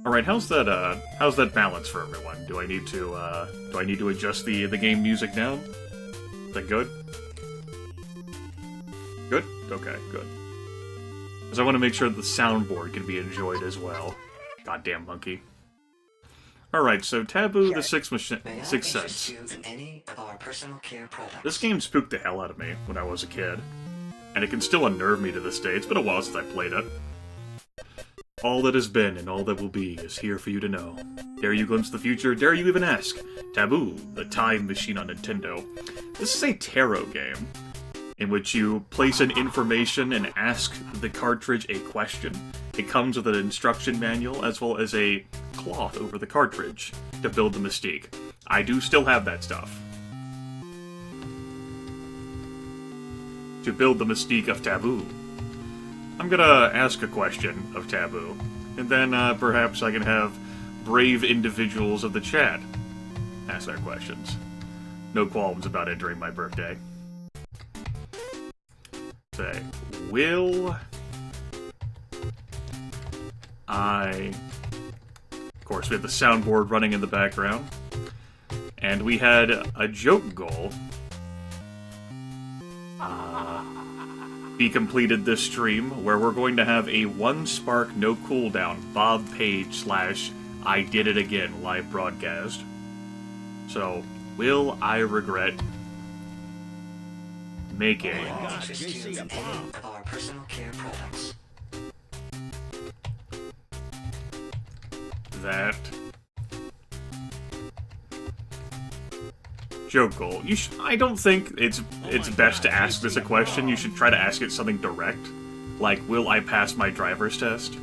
Alright, how's that balance for everyone? Do I need to adjust the game music down? Is that good? Good? Okay, good. Because I want to make sure that the soundboard can be enjoyed as well. Goddamn monkey. Alright, so Taboo, the Sixth Sense. This game spooked the hell out of me when I was a kid. And it can still unnerve me to this day. It's been a while since I played it. All that has been and all that will be is here for you to know. Dare you glimpse the future? Dare you even ask? Taboo, the time machine on Nintendo. This is a tarot game, in which you place an information and ask the cartridge a question. It comes with an instruction manual as well as a cloth over the cartridge to build the mystique. I do still have that stuff. To build the mystique of Taboo. I'm gonna ask a question of Taboo, and then perhaps I can have brave individuals of the chat ask their questions. No qualms about it during my birthday. Say, will I... Of course, we have the soundboard running in the background. And we had a joke goal be completed this stream, where we're going to have a 1 spark no cooldown Bob Page / I Did It Again live broadcast. So, will I regret making that joke goal? I don't think it's best to ask this a question. You should try to ask it something direct, like, will I pass my driver's test?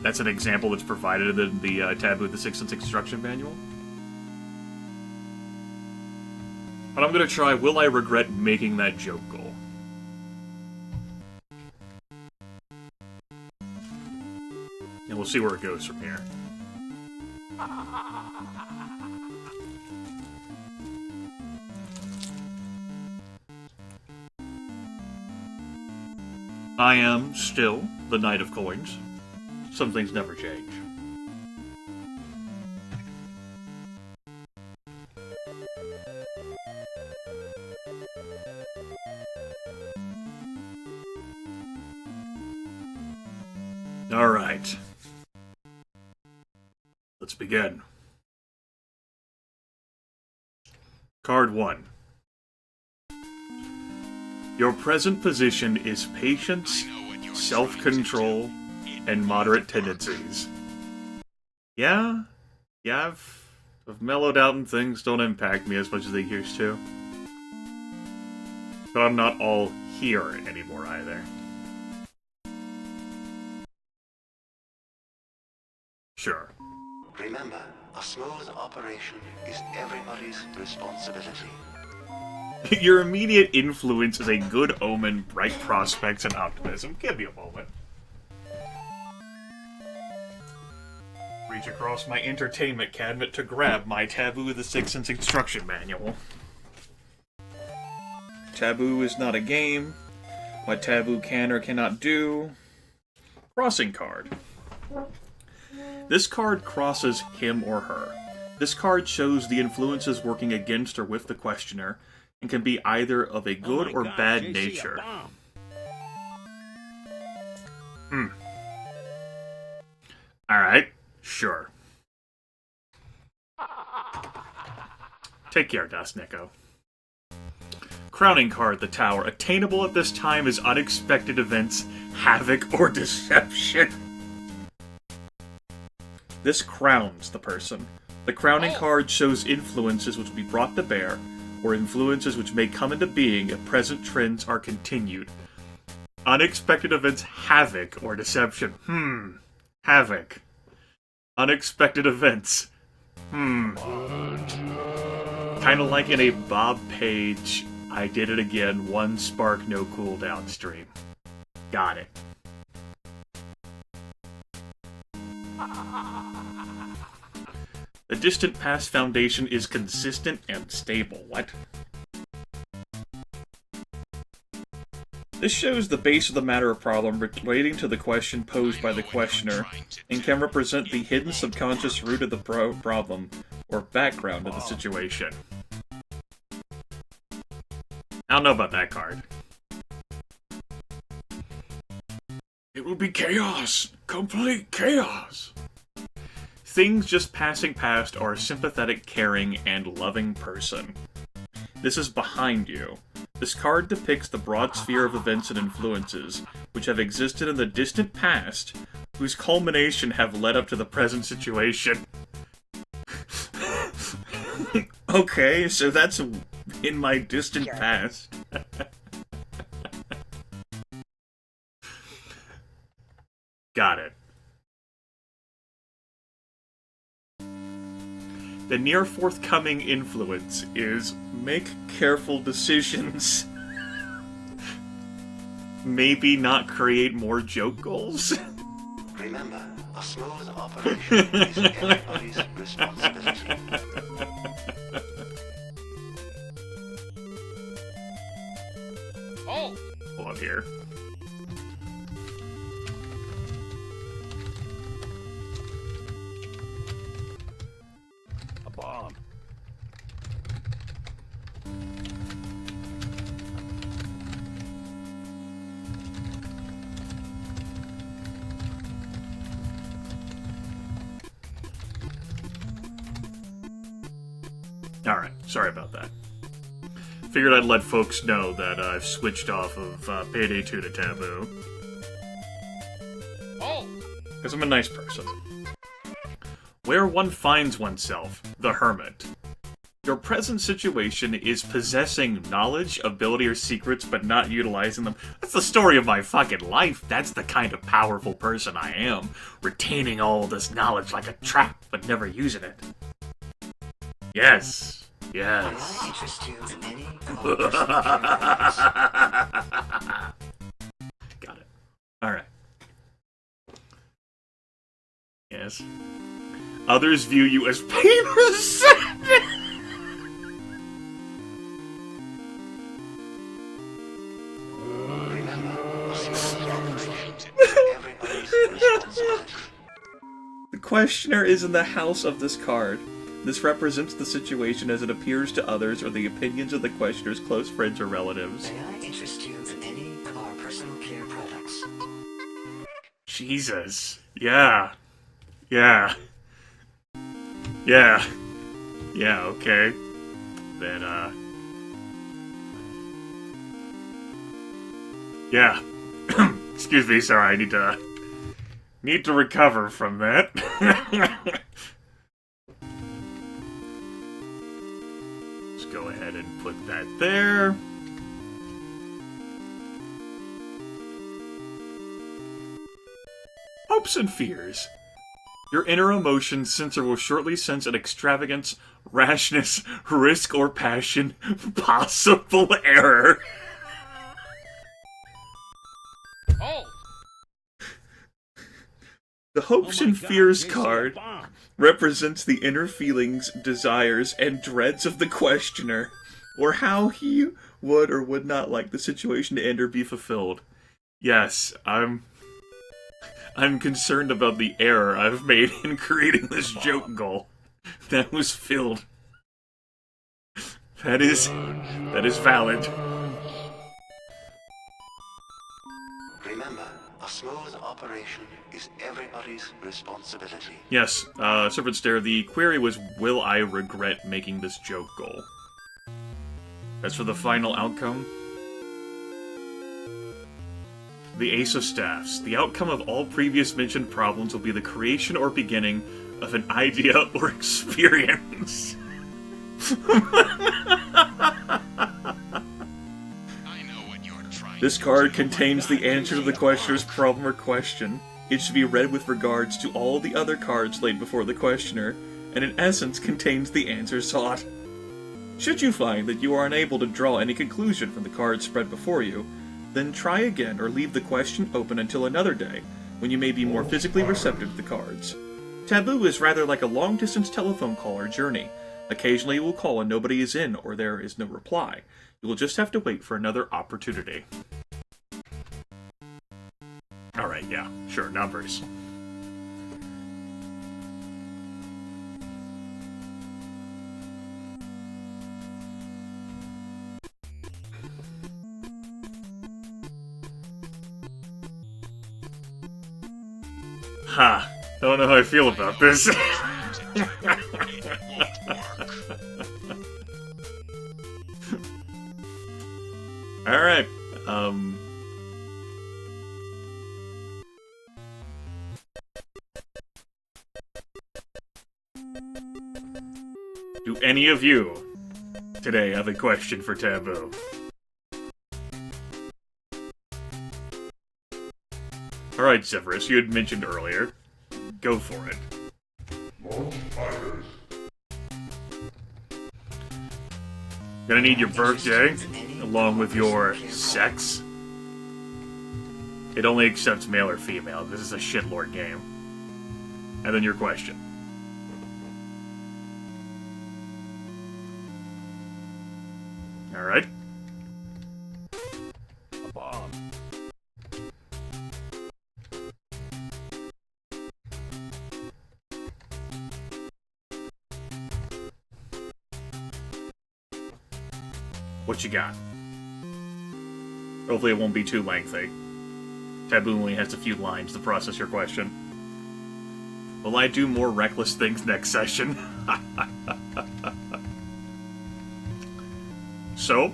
That's an example that's provided in the Taboo the Sixth Sense instruction manual. But I'm gonna try, will I regret making that joke goal? And we'll see where it goes from here. I am still the Knight of Coins. Some things never change. Alright. Let's begin. Card 1. Your present position is patience, self-control, and moderate tendencies. Yeah, I've mellowed out and things don't impact me as much as they used to. But I'm not all here anymore either. Sure. Remember, a smooth operation is everybody's responsibility. Your immediate influence is a good omen, bright prospects, and optimism. Give me a moment. Reach across my entertainment cabinet to grab my Taboo the Sixth Sense instruction manual. Taboo is not a game. What Taboo can or cannot do. Crossing card. This card crosses him or her. This card shows the influences working against or with the questioner, and can be either of a good or bad nature. Alright, sure. Take care, Dust Nico. Crowning card, the Tower. Attainable at this time is unexpected events, havoc, or deception. This crowns the person. The crowning card shows influences which will be brought to bear, or influences which may come into being if present trends are continued. Unexpected events, havoc, or deception. Havoc. Unexpected events. Kinda like in a Bob Page, I Did It Again, 1 spark no cooldown stream. Got it. The distant past foundation is consistent and stable. What? This shows the base of the matter of problem relating to the question posed by the questioner, and can represent the hidden subconscious root of the problem, or background of the situation. I don't know about that card. It will be chaos! Complete chaos! Things just passing past are a sympathetic, caring, and loving person. This is behind you. This card depicts the broad sphere of events and influences, which have existed in the distant past, whose culmination have led up to the present situation. Okay, so that's in my distant past. Got it. The near forthcoming influence is make careful decisions. Maybe not create more joke goals. Remember, a smooth operation is everybody's responsibility. Oh! Hold on here. A bomb. Alright, sorry about that. Figured I'd let folks know that I've switched off of Payday 2 to Taboo. Oh! Because I'm a nice person. Where one finds oneself, the Hermit. Your present situation is possessing knowledge, ability, or secrets, but not utilizing them. That's the story of my fucking life. That's the kind of powerful person I am. Retaining all this knowledge like a trap, but never using it. Yes. Yes. May I interest you in any Got it. Alright. Yes. Others view you as painless. The questioner is in the house of this card. This represents the situation as it appears to others or the opinions of the questioner's close friends or relatives. May I interest you in any of our personal care products? Jesus. Yeah. Yeah. Yeah. Yeah, okay. Then, yeah. Excuse me, sorry, I need to recover from that. Let's go ahead and put that there. Hopes and fears. Your inner emotion sensor will shortly sense an extravagance, rashness, risk, or passion. Possible error. Oh! The hopes and fears card represents the inner feelings, desires, and dreads of the questioner, or how he would or would not like the situation to end or be fulfilled. Yes, I'm concerned about the error I've made in creating this joke goal. That was filled. That is valid. Remember, a smooth operation is everybody's responsibility. Yes, Serpent Stare, the query was, will I regret making this joke goal? As for the final outcome, the Ace of Staffs. The outcome of all previous mentioned problems will be the creation or beginning of an idea or experience. This card contains the answer to the questioner's problem or question. It should be read with regards to all the other cards laid before the questioner, and in essence contains the answer sought. Should you find that you are unable to draw any conclusion from the cards spread before you, then try again or leave the question open until another day, when you may be more physically receptive to the cards. Taboo is rather like a long-distance telephone call or journey. Occasionally you will call and nobody is in or there is no reply. You will just have to wait for another opportunity. Alright, yeah. Sure, numbers. Ha! Don't know how I feel about this. Alright, do any of you today have a question for Taboo? Alright, Severus, you had mentioned earlier. Go for it. Gonna need your birthday, along with your sex. It only accepts male or female. This is a shitlord game. And then your question. Alright. A bomb. What you got? Hopefully it won't be too lengthy. Taboo only has a few lines to process your question. Will I do more reckless things next session? So?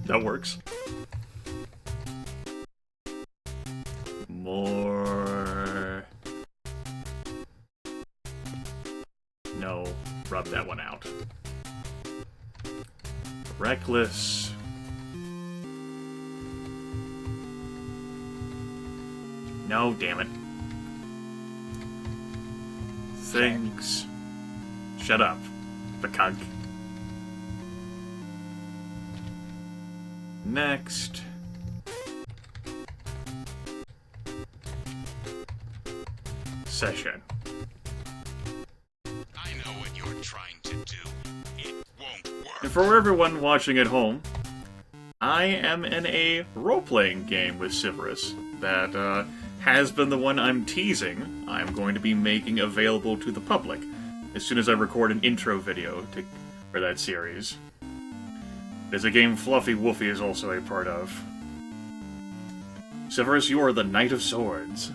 That works. More... No, rub that one out. Reckless. No, damn it. Things. Shut up, the cunt. Next. Session. I know what you're trying to do. It won't work. And for everyone watching at home, I am in a role-playing game with Severus that has been the one I'm teasing. I'm going to be making available to the public as soon as I record an intro video for that series. There's a game Fluffy Woofy is also a part of. Severus, you are the Knight of Swords.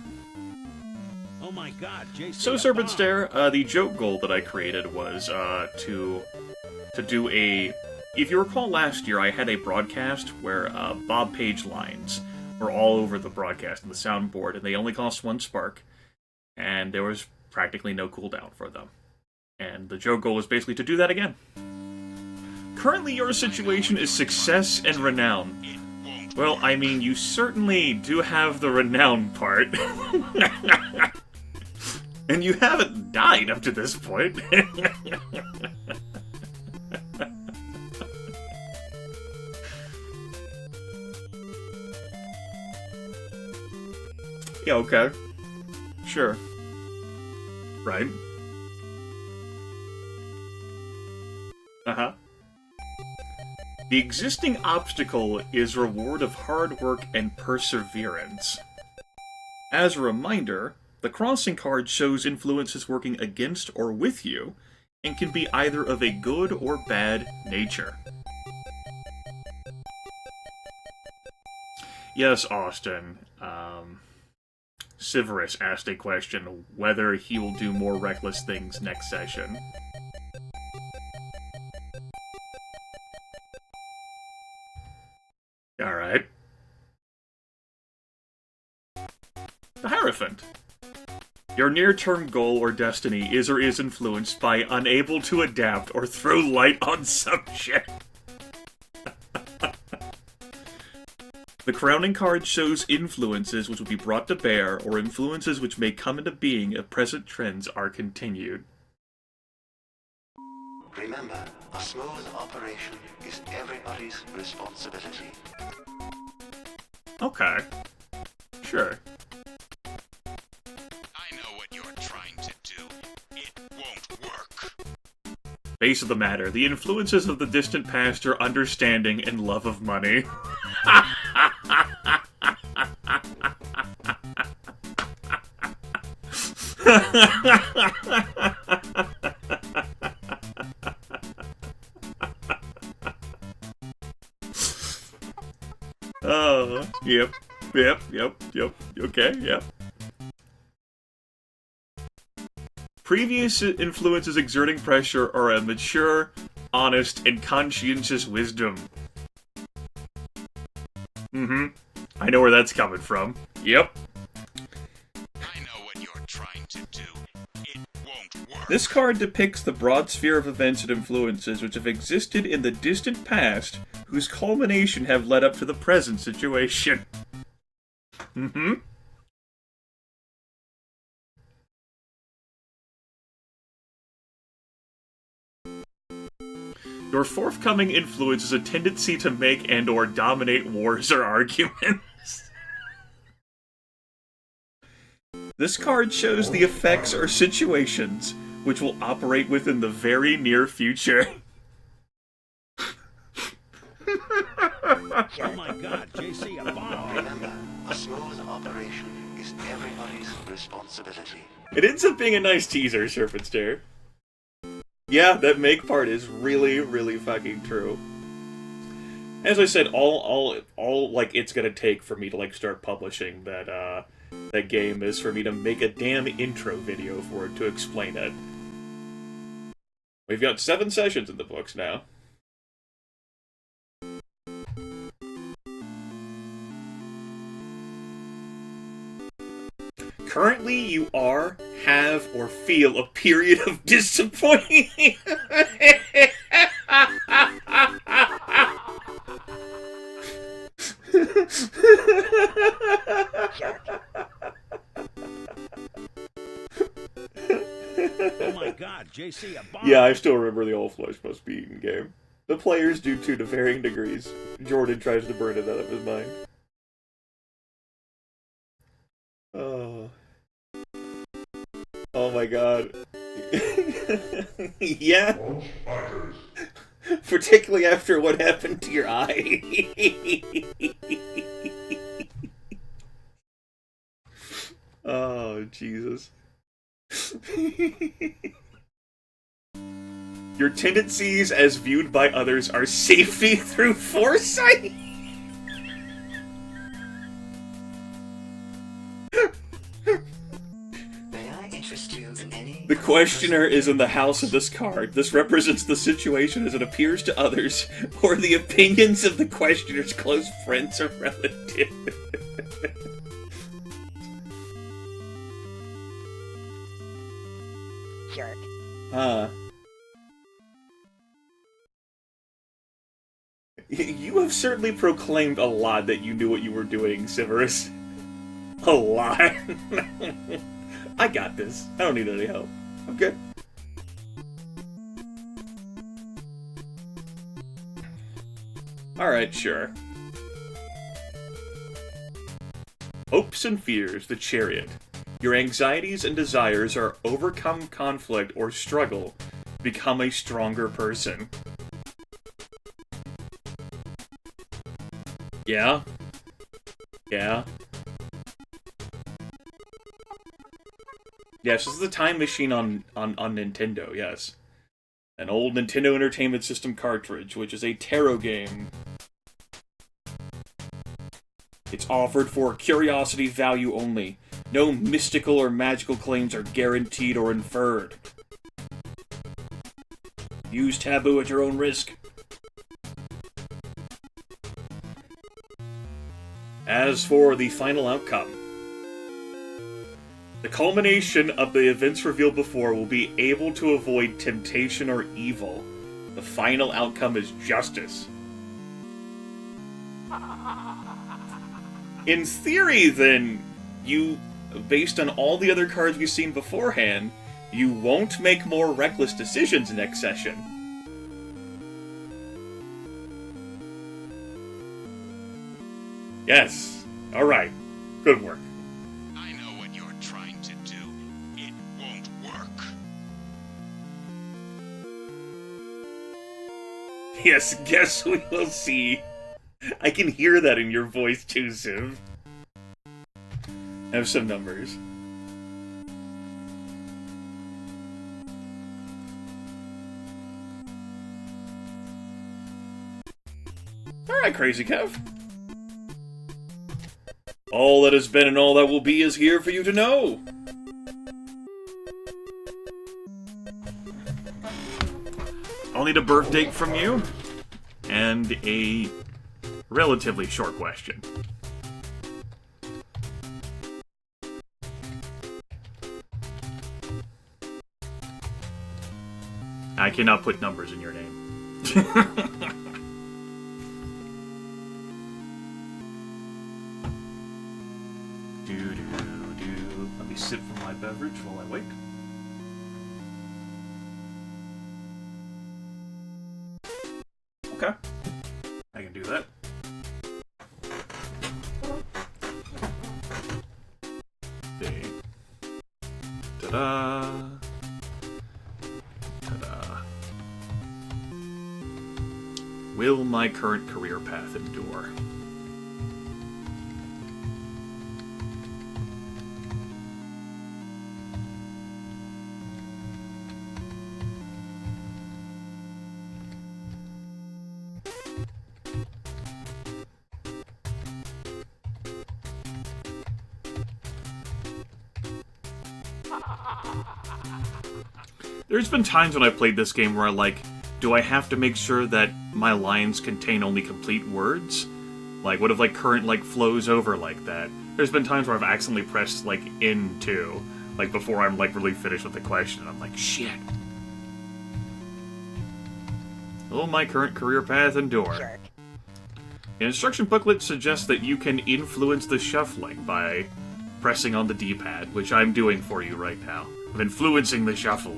Oh my god, JC. So, Serpent Stare, the joke goal that I created was to do a... If you recall last year, I had a broadcast where Bob Page lines were all over the broadcast and the soundboard, and they only cost 1 spark, and there was practically no cooldown for them. And the joke goal is basically to do that again. Currently, your situation is success and renown. Well, I mean, you certainly do have the renown part. And you haven't died up to this point. Yeah, okay. Sure. Right. Uh-huh. The existing obstacle is reward of hard work and perseverance. As a reminder, the crossing card shows influences working against or with you, and can be either of a good or bad nature. Yes, Austin. Severus asked a question whether he will do more reckless things next session. Alright. The Hierophant. Your near-term goal or destiny is or is influenced by unable to adapt or throw light on subject. The crowning card shows influences which will be brought to bear or influences which may come into being if present trends are continued. Remember, a smooth operation is everybody's responsibility. Okay. Sure. I know what you're trying to do. It won't work. Base of the matter, the influences of the distant past are understanding and love of money. Oh, yep. Okay, yep. Previous influences exerting pressure are a mature, honest, and conscientious wisdom. I know where that's coming from. Yep. I know what you're trying to do. It won't work. This card depicts the broad sphere of events and influences which have existed in the distant past, whose culmination have led up to the present situation. Your forthcoming influence is a tendency to make and/or dominate wars or arguments. This card shows the effects or situations which will operate within the very near future. Oh my god, JC, a bomb! Remember, a smooth operation is everybody's responsibility. It ends up being a nice teaser, Serpent Stare. Yeah, that make part is really, really fucking true. As I said, all like it's gonna take for me to like start publishing that that game is for me to make a damn intro video for it to explain it. We've got 7 sessions in the books now. Currently, you are, have, or feel a period of disappointment. Oh my god, JC, a bomb! Yeah, I still remember the all flesh must be eaten game. The players do too to varying degrees. Jordan tries to burn it out of his mind. Oh. Oh my god. Yeah. Particularly after what happened to your eye. Oh, Jesus. Your tendencies as viewed by others are safety through foresight? May I interest you in any... The questioner is in the house of this card. This represents the situation as it appears to others, or the opinions of the questioner's close friends or relatives. Jerk. You have certainly proclaimed a lot that you knew what you were doing, Severus. A lot. I got this. I don't need any help. I'm good. Alright, sure. Hopes and fears, the chariot. Your anxieties and desires are overcome conflict or struggle. Become a stronger person. Yeah? Yeah? Yes, this is the Time Machine on Nintendo, yes. An old Nintendo Entertainment System cartridge, which is a tarot game. It's offered for curiosity value only. No mystical or magical claims are guaranteed or inferred. Use Taboo at your own risk. As for the final outcome, the culmination of the events revealed before will be able to avoid temptation or evil. The final outcome is justice. In theory, then, you, based on all the other cards we've seen beforehand, you won't make more reckless decisions next session. Yes. Alright. Good work. I know what you're trying to do. It won't work. Yes, guess we will see. I can hear that in your voice too, Civ. I have some numbers. Hi, Crazy Kev. All that has been and all that will be is here for you to know. I'll need a birth date from you, and a relatively short question. I cannot put numbers in your name. Let me sip from my beverage while I wait. Okay. I can do that. Okay. Ta-da! Ta-da. Will my current career path endure? There's been times when I played this game where I like, do I have to make sure that my lines contain only complete words? Like, what if, like, current, like, flows over like that? There's been times where I've accidentally pressed, like, into, like, before I'm, like, really finished with the question, and I'm like, shit. Will my current career path endure? The instruction booklet suggests that you can influence the shuffling by pressing on the D-pad, which I'm doing for you right now. I'm influencing the shuffle.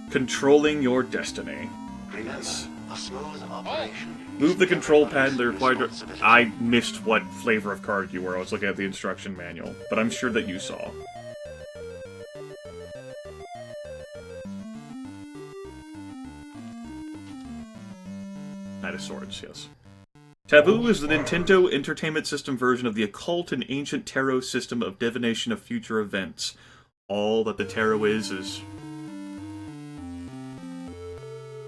Controlling your destiny. Remember, a smooth operation. Move the is control pad in the everybody's required... responsibility. I missed what flavor of card you were. I was looking at the instruction manual, but I'm sure that you saw. Knight of Swords, yes. Taboo is the Nintendo Entertainment System version of the occult and ancient tarot system of divination of future events. All that the tarot is...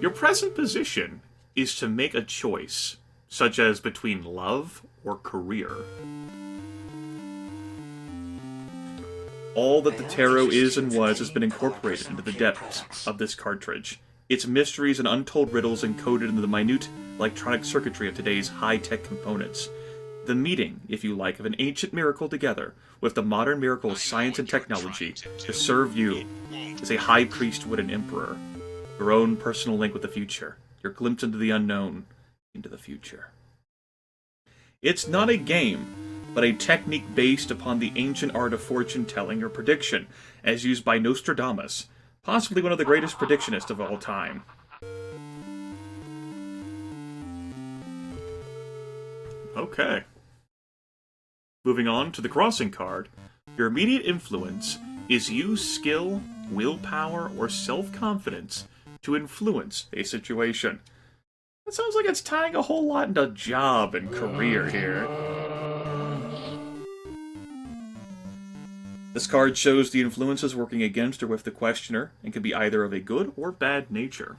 Your present position is to make a choice, such as between love or career. All that the tarot is and was has been incorporated into the depths of this cartridge. Its mysteries and untold riddles encoded into the minute electronic circuitry of today's high-tech components. The meeting, if you like, of an ancient miracle together with the modern miracle of science and technology to serve you as a high priest would an emperor. Your own personal link with the future. Your glimpse into the unknown, into the future. It's not a game, but a technique based upon the ancient art of fortune-telling or prediction, as used by Nostradamus, possibly one of the greatest predictionists of all time. Okay. Moving on to the crossing card. Your immediate influence is use skill, willpower, or self-confidence to influence a situation. That sounds like it's tying a whole lot into job and career here. This card shows the influences working against or with the questioner, and can be either of a good or bad nature.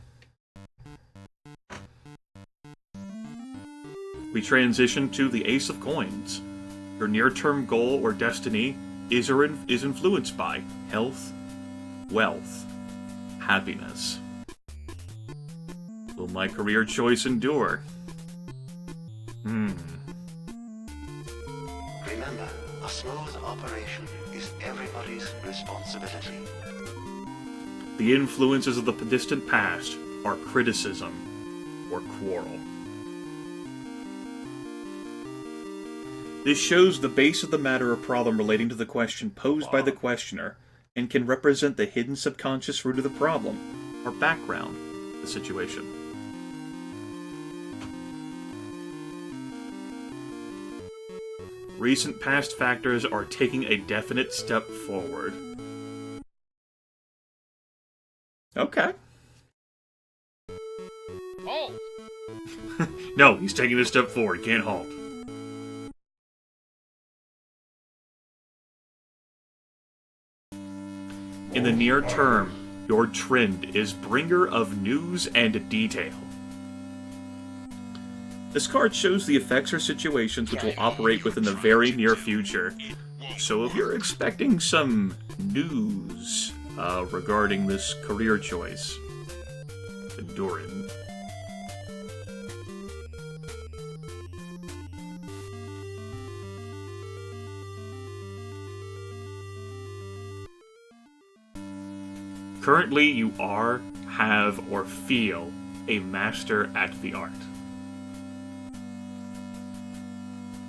We transition to the Ace of Coins. Your near-term goal or destiny is influenced by health, wealth, happiness. Will my career choice endure? Remember, a smooth operation is everybody's responsibility. The influences of the distant past are criticism or quarrel. This shows the base of the matter or problem relating to the question posed by the questioner, and can represent the hidden subconscious root of the problem, or background of the situation. Recent past factors are taking a definite step forward. Okay. Oh! No, he's taking a step forward. Can't halt. In the near term, Your trend is bringer of news and detail. This card shows the effects or situations which will operate within the very near future. So if you're expecting some news regarding this career choice, Endurin. Currently, you are, have, or feel a master at the art.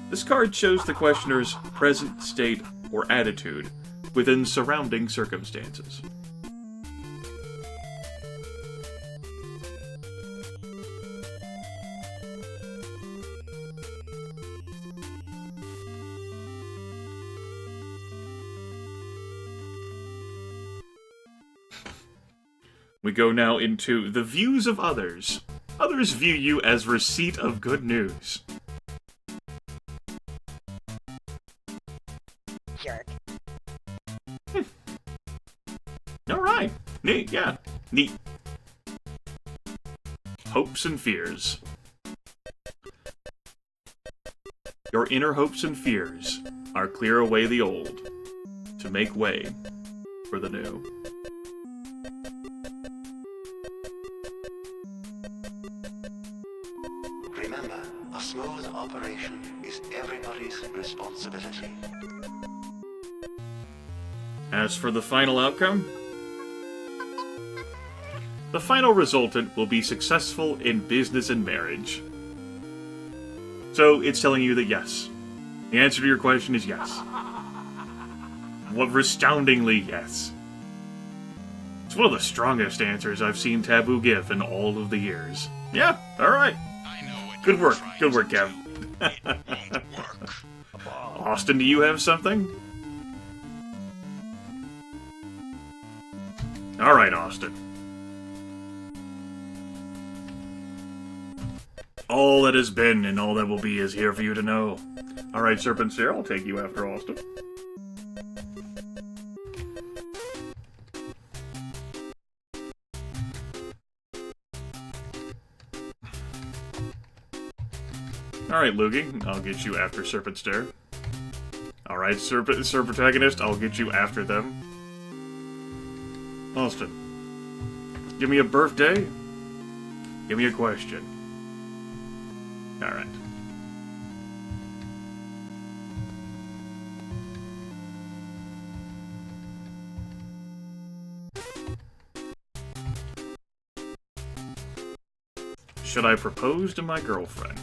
This card shows the questioner's present state or attitude within surrounding circumstances. We go now into the views of others. Others view you as receipt of good news. Jerk. Alright. Neat, yeah. Neat. Hopes and fears. Your inner hopes and fears are clear away the old to make way for the new. Remember, a smooth operation is everybody's responsibility. As for the final outcome, the final resultant will be successful in business and marriage. So it's telling you that yes. The answer to your question is yes. What resoundingly yes. It's one of the strongest answers I've seen Taboo give in all of the years. Yeah, alright. Good work, Kev. Austin, do you have something? Alright, Austin. All that has been and all that will be is here for you to know. Alright, Serpent Sarah, I'll take you after Austin. Alright, Lugie, I'll get you after Serpent Stare. Alright, Serpent Protagonist, I'll get you after them. Austin, give me a birthday. Give me a question. Alright. Should I propose to my girlfriend?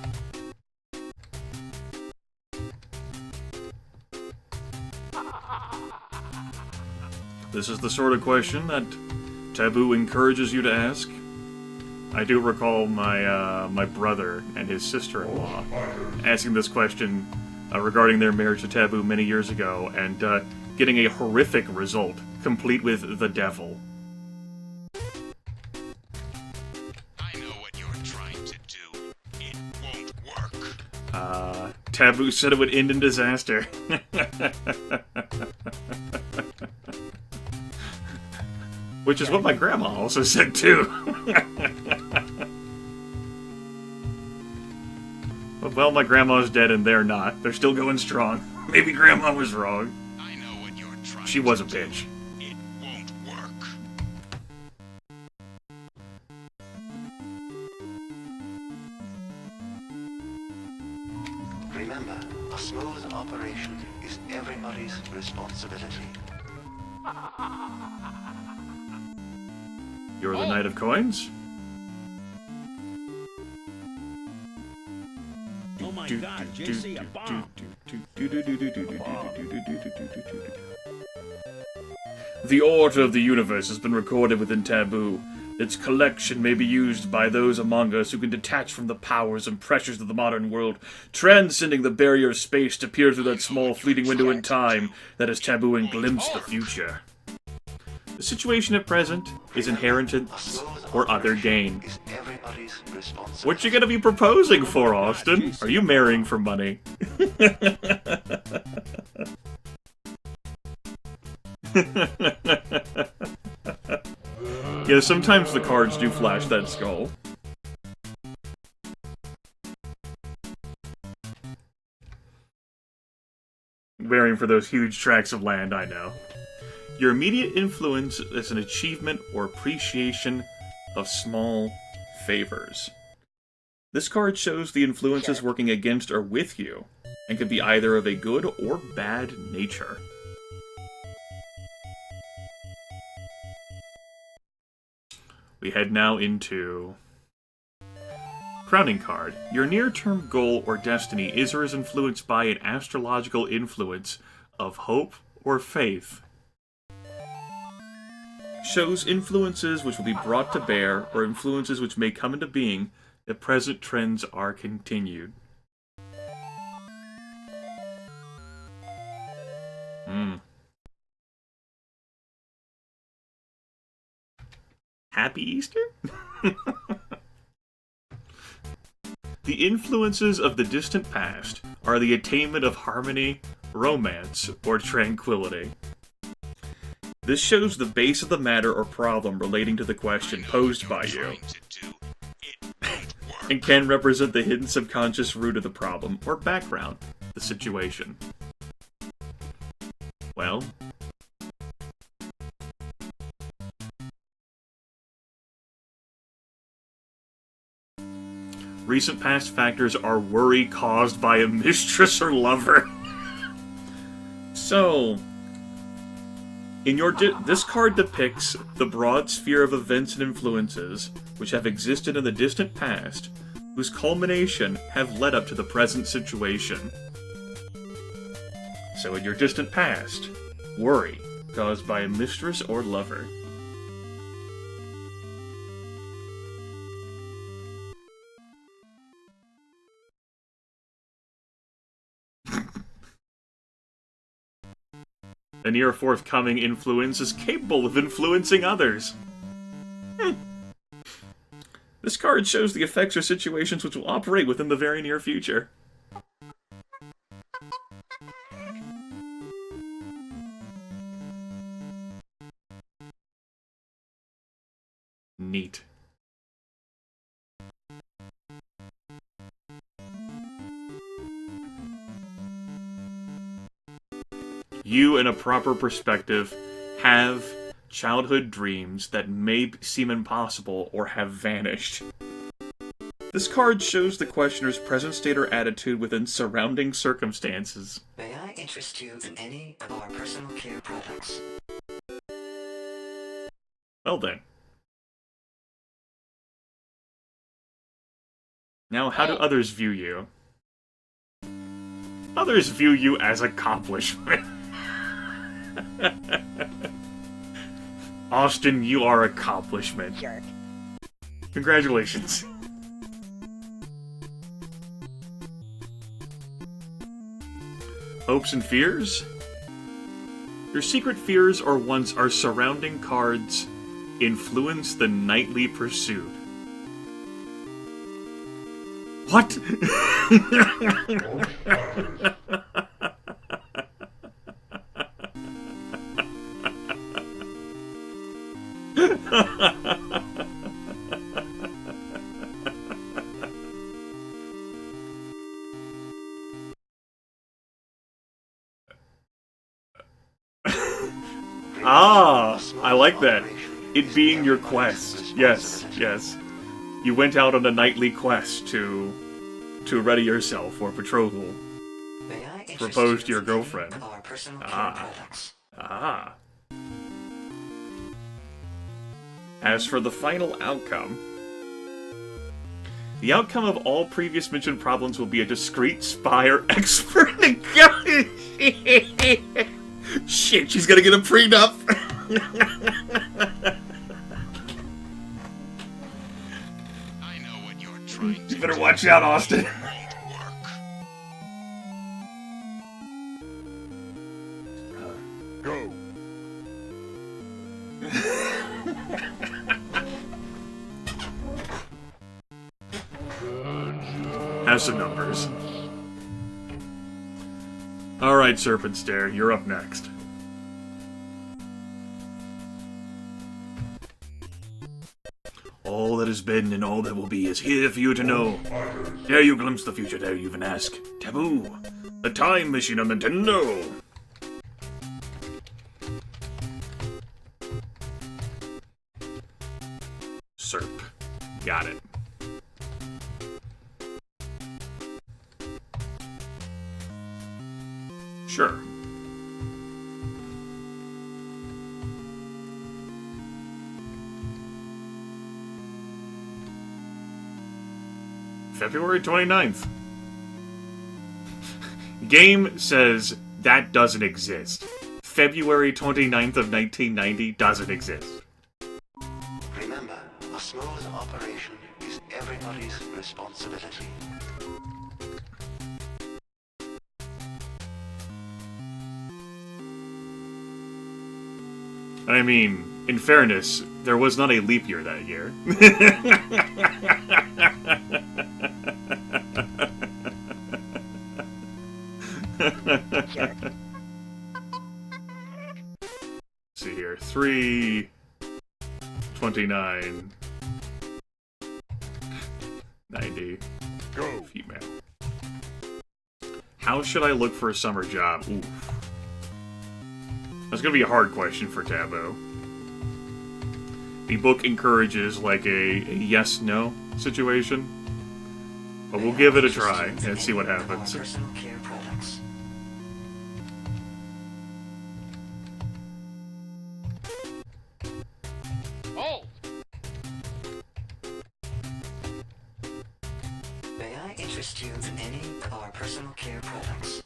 This is the sort of question that Taboo encourages you to ask. I do recall my brother and his sister-in-law asking this question regarding their marriage to Taboo many years ago, and getting a horrific result, complete with the devil. I know what you're trying to do. It won't work. Taboo said it would end in disaster. Which is what my grandma also said, too. Well, my grandma's dead and they're not. They're still going strong. Maybe grandma was wrong. I know what you're trying She was a to do. bitch. It won't work. Remember, a smooth operation is everybody's responsibility. You're the Knight of Coins? Oh my god, JC, a bomb! The order of the universe has been recorded within Taboo. Its collection may be used by those among us who can detach from the powers and pressures of the modern world, transcending the barrier of space to peer through that small fleeting window in time that is Taboo and glimpse the future. The situation at present is inheritance or other gain. Is everybody's responsibility. What you gonna be proposing for, Austin? Are you marrying for money? Yeah, sometimes the cards do flash that skull. Bearing for those huge tracts of land, I know. Your immediate influence is an achievement or appreciation of small favors. This card shows the influences working against or with you, and can be either of a good or bad nature. We head now into Crowning card. Your near-term goal or destiny is or is influenced by an astrological influence of hope or faith. Shows influences which will be brought to bear, or influences which may come into being if present trends are continued. Happy Easter? The influences of the distant past are the attainment of harmony, romance, or tranquility. This shows the base of the matter or problem relating to the question posed by you, and can represent the hidden subconscious root of the problem or background, the situation. Well, recent past factors are worry caused by a mistress or lover. So, in your this card depicts the broad sphere of events and influences which have existed in the distant past, whose culmination have led up to the present situation. So in your distant past, worry caused by a mistress or lover. A near forthcoming influence is capable of influencing others. This card shows the effects or situations which will operate within the very near future. Neat. You, in a proper perspective, have childhood dreams that may seem impossible or have vanished. This card shows the questioner's present state or attitude within surrounding circumstances. May I interest you in any of our personal care products? Well then. Now, how do others view you? Others view you as accomplishment. Austin, you are accomplishment. Jerk. Congratulations. Hopes and fears? Your secret fears or wants are surrounding cards influence the nightly pursuit. What? I like that. It being your quest. Yes, yes. You went out on a nightly quest to ready yourself for betrothal. May I interest Propose you to your in any girlfriend. of our personal care products? As for the final outcome, the outcome of all previous mentioned problems will be a discreet spy or expert negotiator. Shit, she's gonna get a prenup. I know what you're trying to You better do. watch out, Austin. It won't work. Go. Have some numbers. Alright, Serpent Stare, you're up next. All that has been and all that will be is here for you to know. Dare you glimpse the future, dare you even ask? Taboo, the time machine on Nintendo. Serp. Got it. Sure. February 29th. Game says that doesn't exist. February 29th of 1990 doesn't exist. Remember, a smooth operation is everybody's responsibility. I mean, in fairness, there was not a leap year that year. See here, 329 90 Go. female. How should I look for a summer job? Oof. That's gonna be a hard question for Taboo. The book encourages like a yes-no situation, but we'll give it a try and see what happens. Personal care products. Oh! May I interest you in any of our personal care products?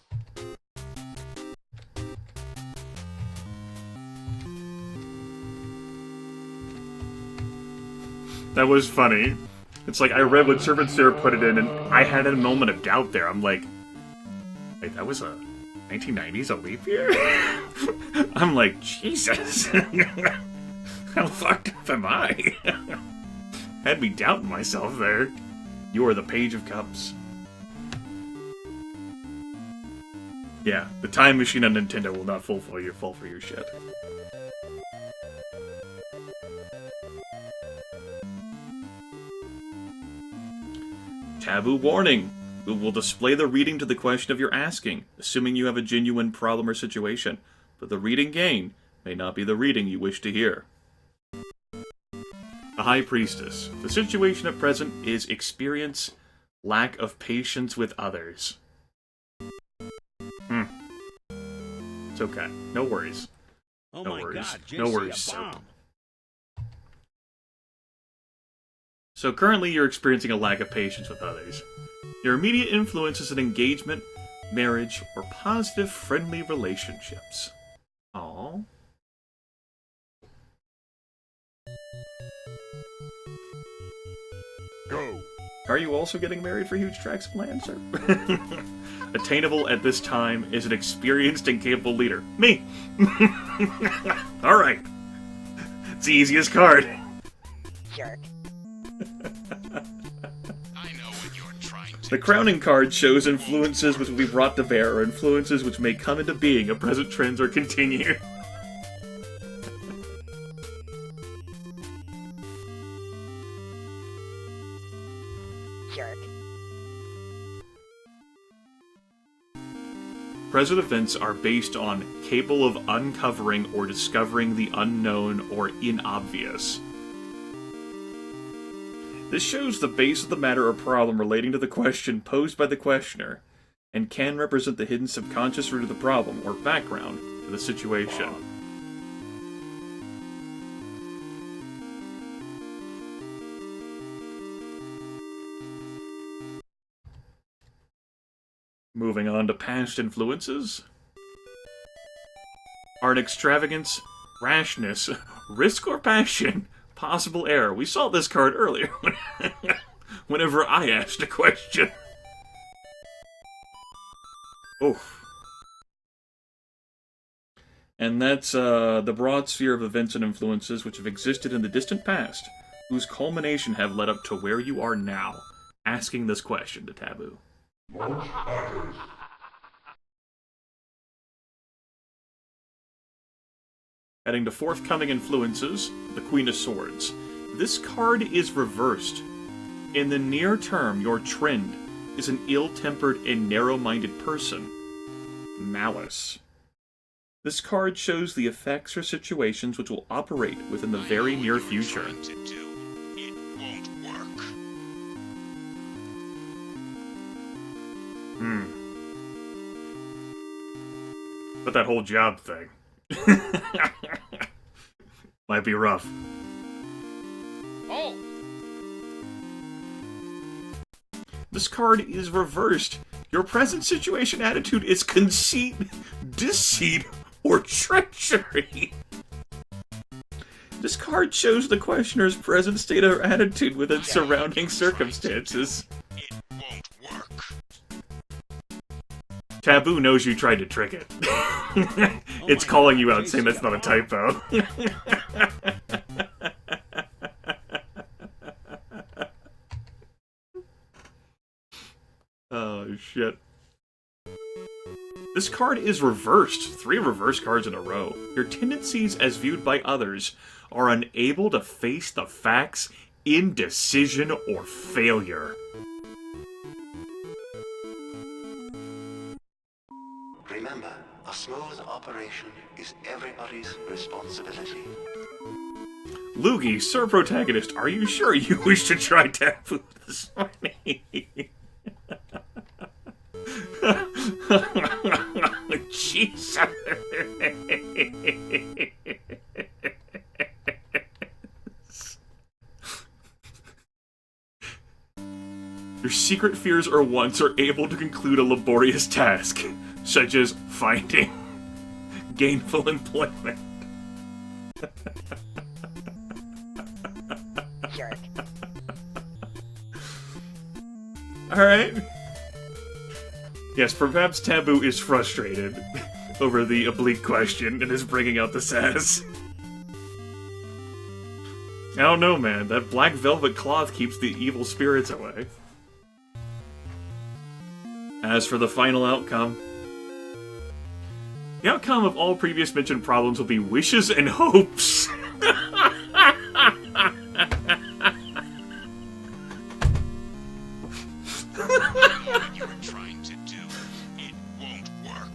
That was funny. It's like I read what Servant Sarah put it in, and I had a moment of doubt there. I'm like, wait, that was a 1990s, a leap year? I'm like, Jesus. How fucked up am I? Had me doubting myself there. You are the Page of Cups. Yeah, the time machine on Nintendo will not fall for your shit. Taboo warning! We will display the reading to the question of your asking, assuming you have a genuine problem or situation, but the reading gained may not be the reading you wish to hear. The High Priestess. The situation at present is experience lack of patience with others. It's okay. No worries. Oh No my worries. God, No JC, worries, a Serp. bomb. So currently you're experiencing a lack of patience with others. Your immediate influence is an engagement, marriage, or positive friendly relationships. Aww. Go. Are you also getting married for huge tracts of land, sir? Attainable at this time is an experienced and capable leader. Me! Alright. It's the easiest card. Jerk. I know what you're trying to The crowning card shows influences which will be brought to bear, or influences which may come into being if present trends or continue. Jerk. Present events are based on capable of uncovering or discovering the unknown or inobvious. This shows the base of the matter or problem relating to the question posed by the questioner, and can represent the hidden subconscious root of the problem or background to the situation. Moving on to past influences. Are an extravagance, rashness, risk or passion, possible error. We saw this card earlier whenever I asked a question. Oof. And that's the broad sphere of events and influences which have existed in the distant past, whose culmination have led up to where you are now, asking this question to Taboo. Heading to forthcoming influences, the Queen of Swords. This card is reversed. In the near term, your trend is an ill-tempered and narrow-minded person. Malice. This card shows the effects or situations which will operate within the very near future. It won't work. But that whole job thing might be rough. Oh! This card is reversed. Your present situation attitude is conceit, deceit, or treachery. This card shows the questioner's present state or attitude within surrounding circumstances. It won't work. Taboo knows you tried to trick it. It's calling you out, saying that's not a typo. Oh, shit. This card is reversed. 3 reverse cards in a row. Your tendencies, as viewed by others, are unable to face the facts, indecision, or failure. Remember, a smooth operation is everybody's responsibility. Loogie, Sir Protagonist, are you sure you wish to try Taboo this morning? Jesus. Your secret fears or wants are able to conclude a laborious task, such as finding gainful employment. Alright. Yes, perhaps Taboo is frustrated over the oblique question and is bringing out the sass. I don't know, man. That black velvet cloth keeps the evil spirits away. As for the final outcome, the outcome of all previous mentioned problems will be wishes and hopes. What you're trying to do, it won't work.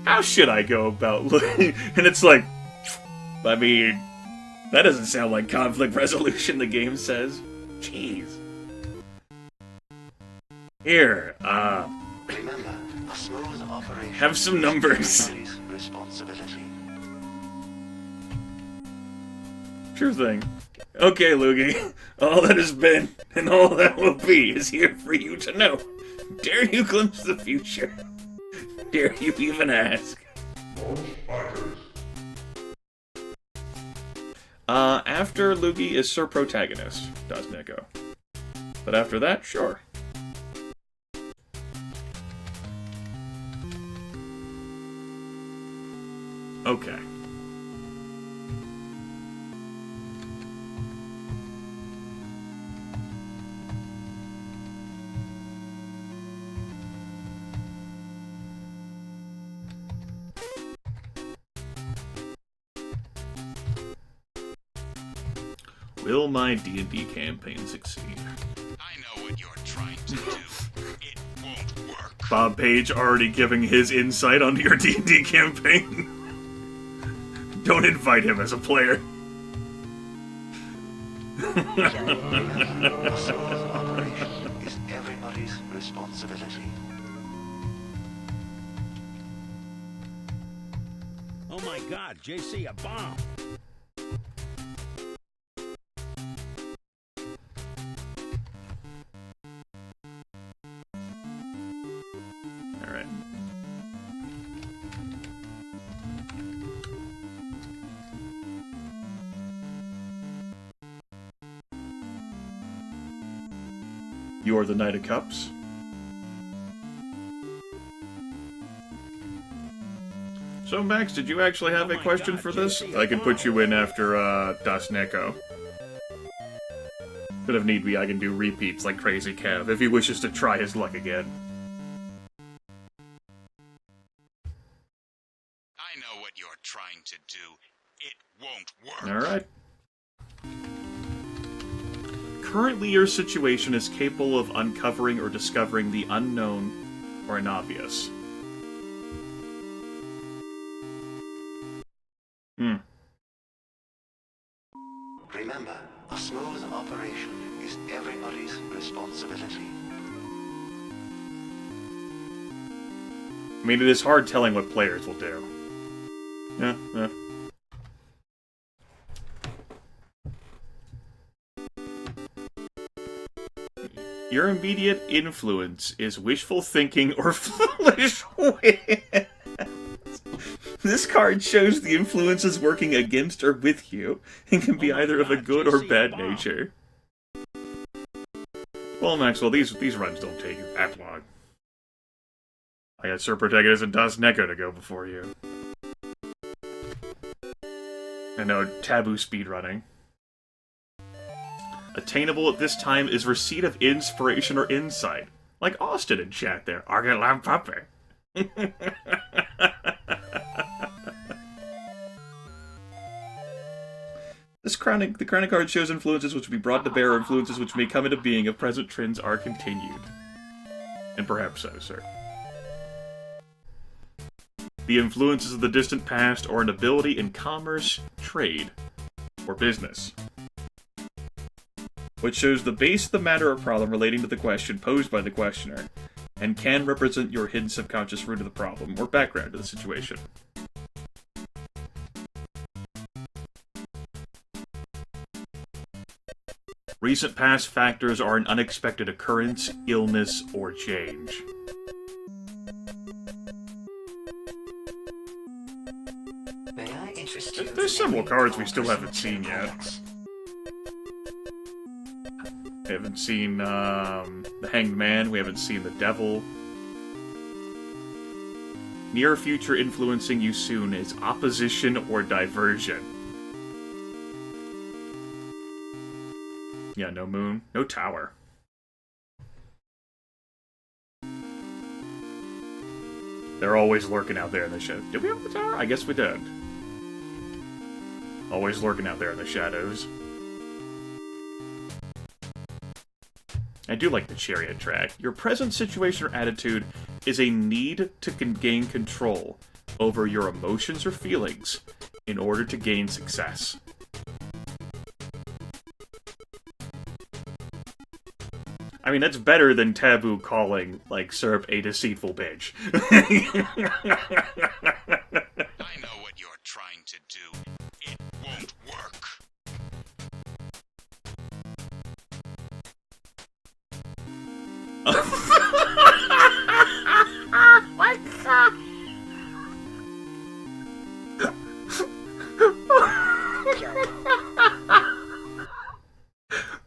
How should I go about looking? And it's like, I mean, that doesn't sound like conflict resolution, the game says. Jeez. Here, Remember, a smooth operation have some numbers. is everybody's responsibility. Sure thing. Okay, Loogie. All that has been, and all that will be, is here for you to know. Dare you glimpse the future? Dare you even ask? After Loogie is Sir Protagonist, does Nico. But after that, sure. Okay. Will my D&D campaign succeed? I know what you're trying to do. It won't work. Bob Page already giving his insight onto your D&D campaign. Don't invite him as a player. A smooth operation is everybody's responsibility. Oh my god, JC, a bomb! Alright. You are the Knight of Cups. So, Max, did you actually have Oh a my question God, for this? JC, I can put you in after, Das Neko. But if need be, I can do repeats like Crazy Kev, if he wishes to try his luck again. I know what you're trying to do. It won't work. Alright. Currently, your situation is capable of uncovering or discovering the unknown or an obvious. Remember, a smooth operation is everybody's responsibility. I mean, it is hard telling what players will do. Yeah. Your immediate influence is wishful thinking or foolish wit. This card shows the influences working against or with you, and can be either of a good or bad nature. Well, Maxwell, these runs don't take that long. I got Sir Protagonist and Das Neko to go before you. I know, Taboo speedrunning. Attainable at this time is receipt of inspiration or insight. Like Austin in chat there. Argent Lamb Pupper. The Chronic card shows influences which will be brought to bear, or influences which may come into being if present trends are continued. And perhaps so, sir. The influences of the distant past, or an ability in commerce, trade, or business. Which shows the base of the matter or problem relating to the question posed by the questioner, and can represent your hidden subconscious root of the problem, or background to the situation. Recent past factors are an unexpected occurrence, illness, or change. May I interest you? There's several cards we still haven't seen yet. We haven't seen the Hanged Man, we haven't seen the Devil. Near future influencing you soon is opposition or diversion. Yeah, no moon, no tower. They're always lurking out there in the shadows. Did we have the tower? I guess we did. Always lurking out there in the shadows. I do like the chariot track. Your present situation or attitude is a need to gain control over your emotions or feelings in order to gain success. I mean, that's better than Taboo calling, like, Syrup a deceitful bitch. I know what you're trying to do. It won't work. My God!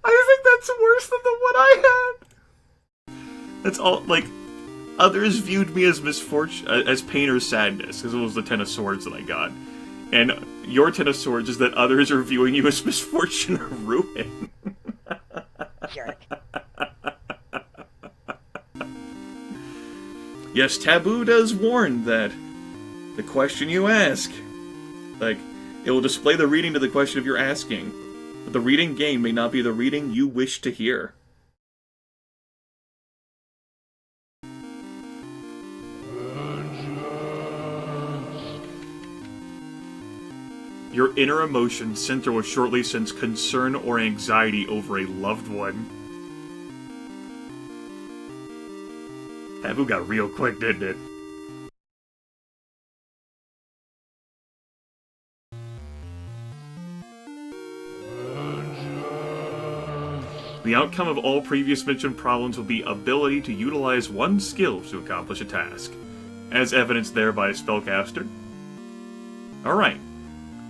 I think that's worse than the one I had. That's all, like, others viewed me as misfortune, as pain or sadness, because it was the Ten of Swords that I got. And your Ten of Swords is that others are viewing you as misfortune or ruin. Yes, Taboo does warn that the question you ask, like, it will display the reading to the question of your asking, but the reading gained may not be the reading you wish to hear. Your inner emotions center will shortly sense concern or anxiety over a loved one. Taboo got real quick, didn't it? The outcome of all previous mentioned problems will be ability to utilize one skill to accomplish a task, as evidenced there by a spellcaster. Alright,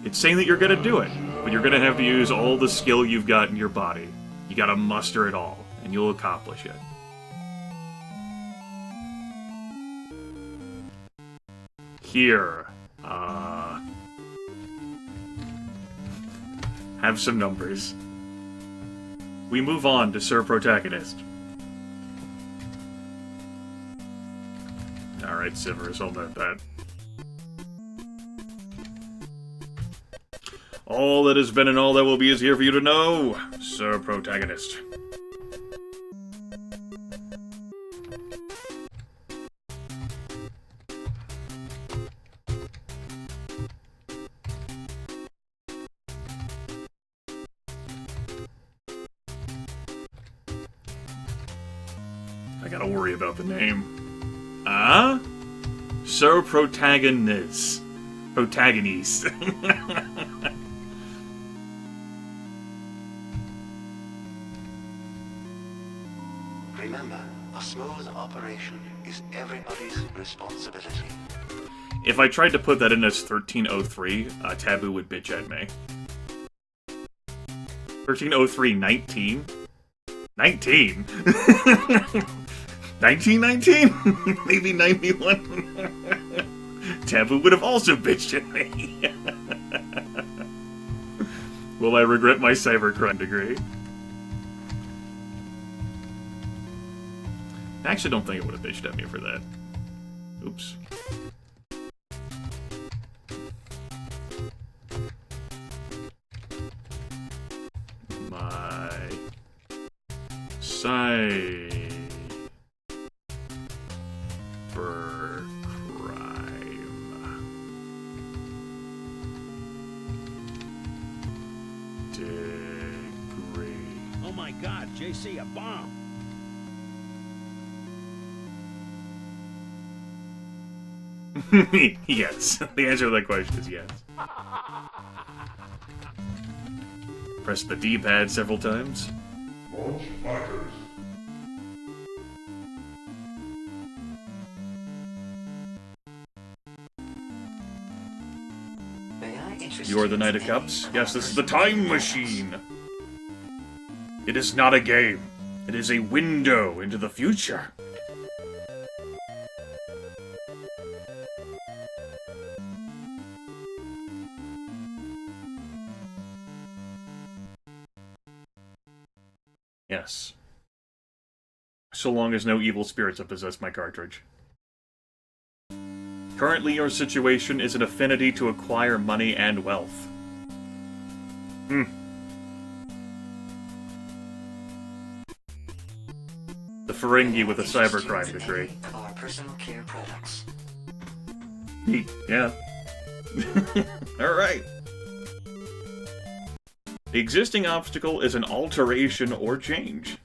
it's saying that you're gonna do it, but you're gonna have to use all the skill you've got in your body. You gotta muster it all, and you'll accomplish it. Here, have some numbers. We move on to Sir Protagonist. Alright, Sivers, I'll note that. All that has been and all that will be is here for you to know. Sir Protagonist. I gotta worry about the name. Sir Protagonist. Protagonist. Remember, a smooth operation is everybody's responsibility. If I tried to put that in as 1303, Taboo would bitch at me. 1303, 19? 19? 1919? Maybe 91? Taboo would have also bitched at me. Will I regret my cybercrime degree? I actually don't think it would have bitched at me for that. Oops. My cybercrime degree. Oh my God, JC, a bomb! Yes. The answer to that question is yes. Press the D-pad several times. Launch markers. May I interest You are the in Knight of any Cups? Yes, this is the progress time machine! It is not a game. It is a window into the future. Yes. So long as no evil spirits have possessed my cartridge. Currently, your situation is an affinity to acquire money and wealth. The Ferengi with a cybercrime degree. Our personal care products. Neat, yeah. Alright. The existing obstacle is an alteration or change.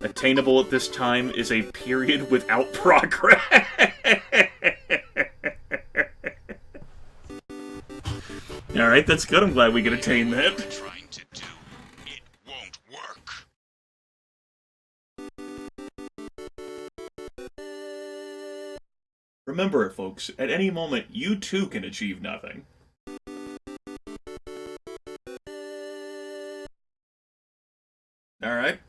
Attainable at this time is a period without progress. Alright, that's good. I'm glad we can attain that. Trying to do, it won't work. Remember, folks, at any moment, you too can achieve nothing. Alright.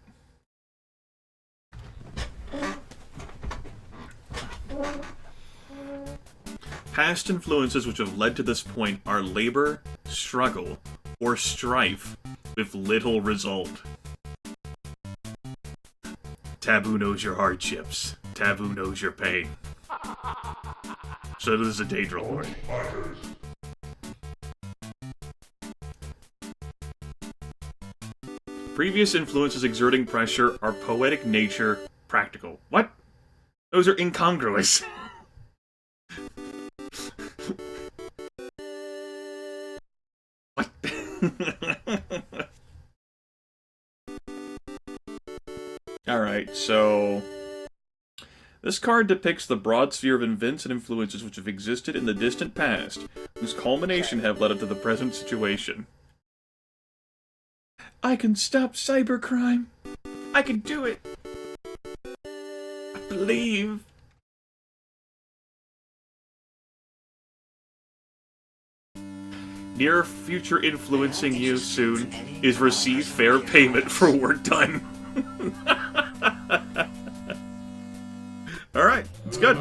Past influences which have led to this point are labor, struggle, or strife, with little result. Taboo knows your hardships. Taboo knows your pain. So this is a Daedra Lord. Launch markers. Previous influences exerting pressure are poetic nature, practical. What? Those are incongruous. What? Alright, so... This card depicts the broad sphere of events and influences which have existed in the distant past, whose culmination have led up to the present situation. I can stop cybercrime. I can do it. I believe. Near future influencing you soon is receive fair payment for work done. Alright, it's good.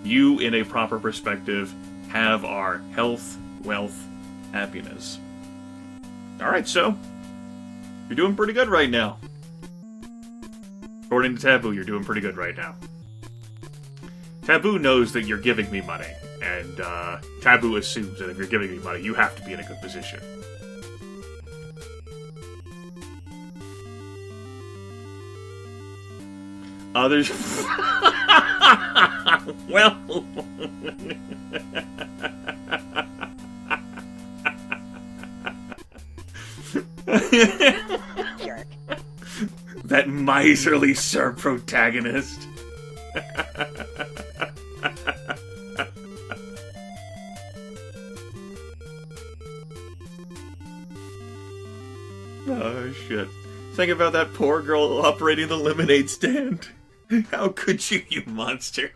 You, in a proper perspective, have our health, wealth, happiness. Alright, so, you're doing pretty good right now. According to Taboo, you're doing pretty good right now. Taboo knows that you're giving me money, and Taboo assumes that if you're giving me money, you have to be in a good position. Others... well... Jerk. That miserly Sir protagonist. Oh, shit. Think about that poor girl operating the lemonade stand. How could you, you monster?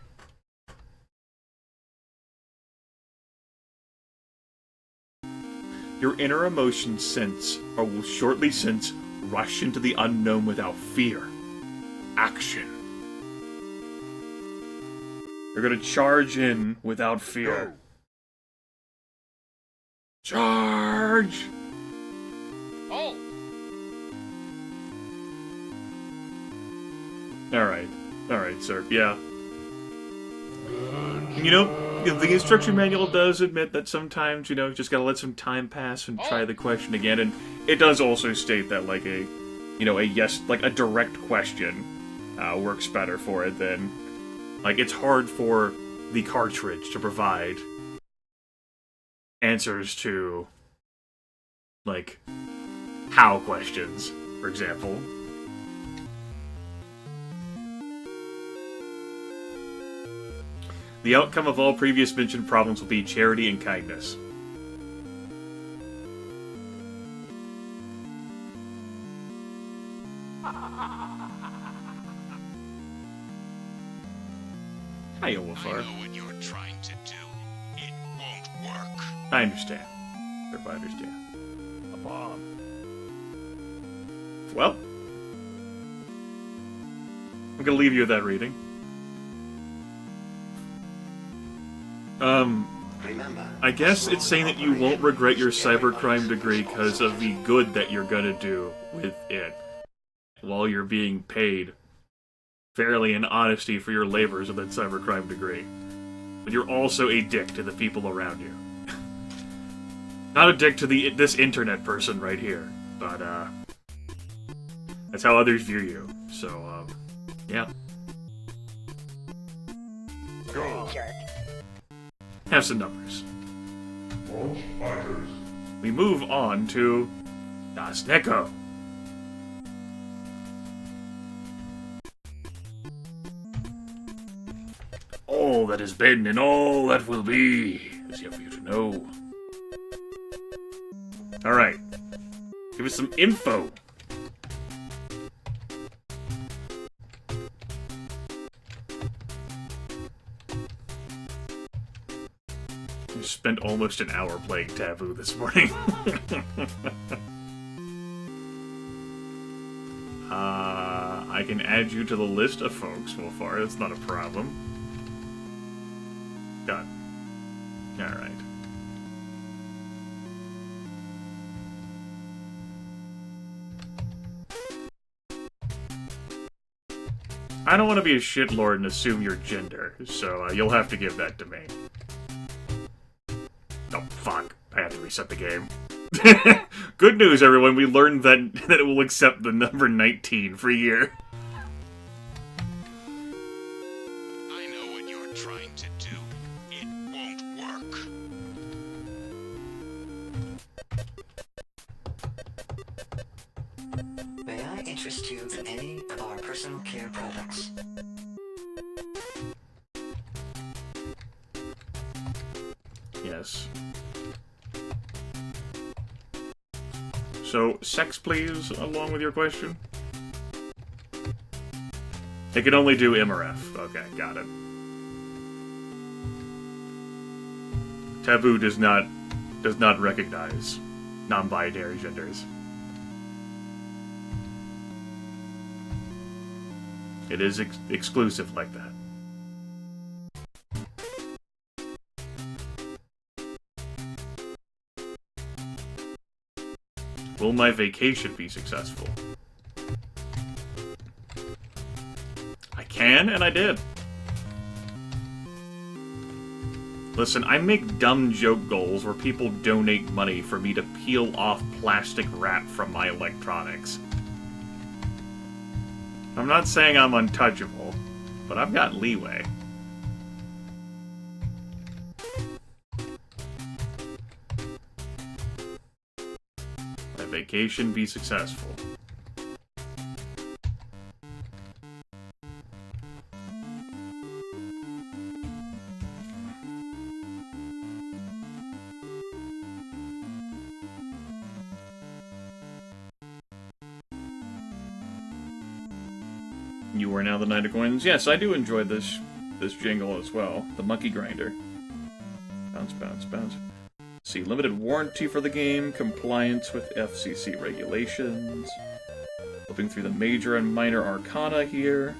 Your inner emotions sense, or will shortly since, rush into the unknown without fear. Action. You're gonna charge in without fear. Charge! Oh! Alright, sir. Yeah. You know, the instruction manual does admit that sometimes, you know, you just gotta let some time pass and try the question again, and it does also state that, like, a yes, like, a direct question works better for it than, like, it's hard for the cartridge to provide answers to, like, how questions, for example. The outcome of all previous mentioned problems will be charity and kindness. Hiya, I Wolfar. know what you're trying to do. It won't work. I understand. If I understand. A bomb. Well, I'm gonna leave you with that reading. Remember, I guess it's saying that you won't regret your cybercrime degree because of the good that you're gonna do with it, while you're being paid fairly in honesty for your labors of that cybercrime degree. But you're also a dick to the people around you. Not a dick to this internet person right here, but that's how others view you. So, yeah. Jerk. Have some numbers. Launch fighters. We move on to Das Neko. All that has been and all that will be is yet for you to know. Alright. Give us some info. I spent almost an hour playing Taboo this morning. I can add you to the list of folks so far. That's not a problem. Done. Alright. I don't want to be a shitlord and assume your gender, so you'll have to give that to me. Oh, fuck. I have to reset the game. Good news, everyone. We learned that it will accept the number 19 for year. I know what you're trying to do. It won't work. may I interest you in any of our personal care products? Yes. So, sex, please, along with your question? It can only do M or F. Okay, got it. Taboo does not recognize non-binary genders. It is exclusive like that. Will my vacation be successful? can, and I did. Listen, I make dumb joke goals where people donate money for me to peel off plastic wrap from my electronics. I'm not saying I'm untouchable, but I've got leeway. My vacation be successful. You are now the Knight of Coins. Yes, I do enjoy this jingle as well. The Monkey Grinder. Bounce, bounce, bounce. See, limited warranty for the game, compliance with FCC regulations. Flipping through the major and minor arcana here.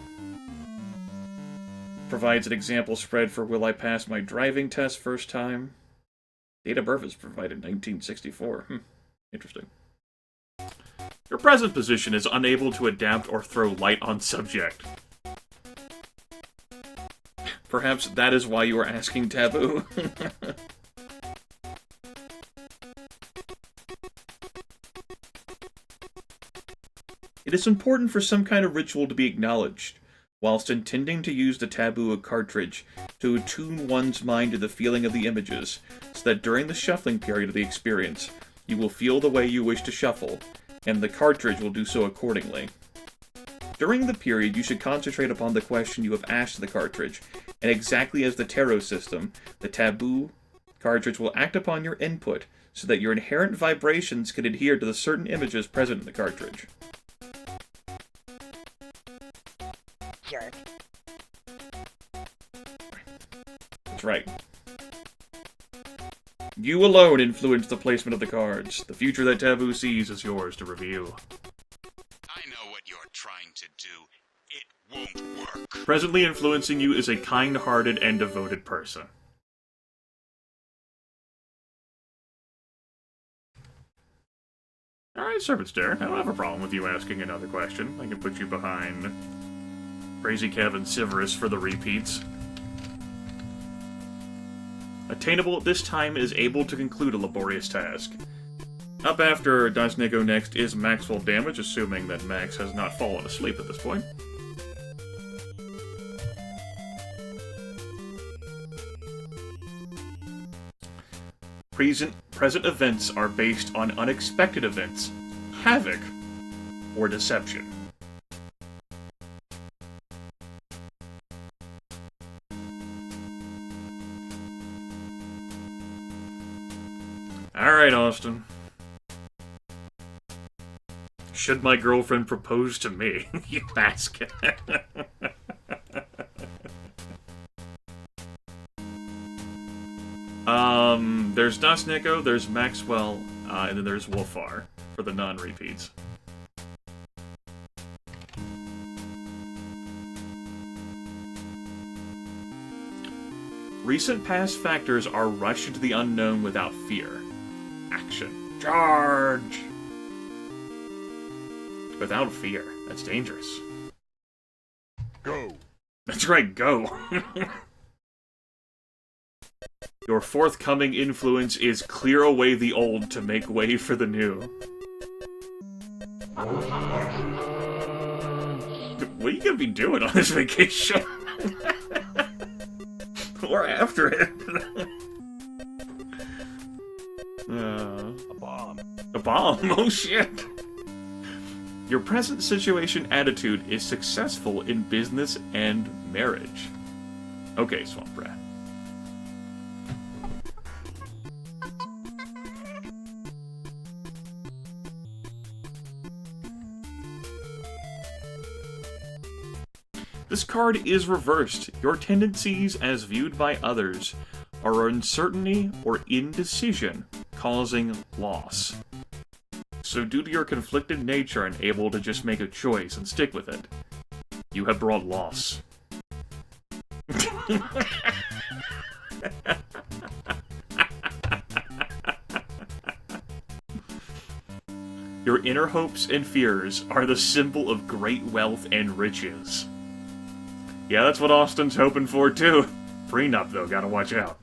Provides an example spread for will I pass my driving test first time. Date of birth is provided 1964. Interesting. Your present position is unable to adapt or throw light on subject. Perhaps that is why you are asking Taboo. It is important for some kind of ritual to be acknowledged, whilst intending to use the Taboo cartridge to attune one's mind to the feeling of the images, so that during the shuffling period of the experience, you will feel the way you wish to shuffle, and the cartridge will do so accordingly. During the period, you should concentrate upon the question you have asked the cartridge, and exactly as the tarot system, the Taboo cartridge will act upon your input, so that your inherent vibrations can adhere to the certain images present in the cartridge. Jerk. That's right. You alone influence the placement of the cards. The future that Taboo sees is yours to review. I know what you're trying to do. It won't work. Presently influencing you is a kind-hearted and devoted person. Alright, Serpent Stare. I don't have a problem with you asking another question. I can put you behind Crazy Kevin Siverus for the repeats. Attainable at this time is able to conclude a laborious task. Up after Dasnego next is Maxwell Damage, assuming that Max has not fallen asleep at this point. Present events are based on unexpected events, havoc, or deception. Alright, Austin. Should my girlfriend propose to me? You ask. There's Dasneko, there's Maxwell, and then there's Wolfar for the non-repeats. Recent past factors are rushed into the unknown without fear. Action. Charge! Without fear. That's dangerous. Go. That's right, go. Your forthcoming influence is clear away the old to make way for the new. What are you gonna be doing on this vacation? Or after it? A bomb. A bomb? Oh shit! Your present situation attitude is successful in business and marriage. Okay, Swamp Rat. This card is reversed. Your tendencies, as viewed by others, are uncertainty or indecision, causing loss. So due to your conflicted nature and able to just make a choice and stick with it, you have brought loss. Your inner hopes and fears are the symbol of great wealth and riches. Yeah, that's what Austin's hoping for, too. Prenup, though, gotta watch out.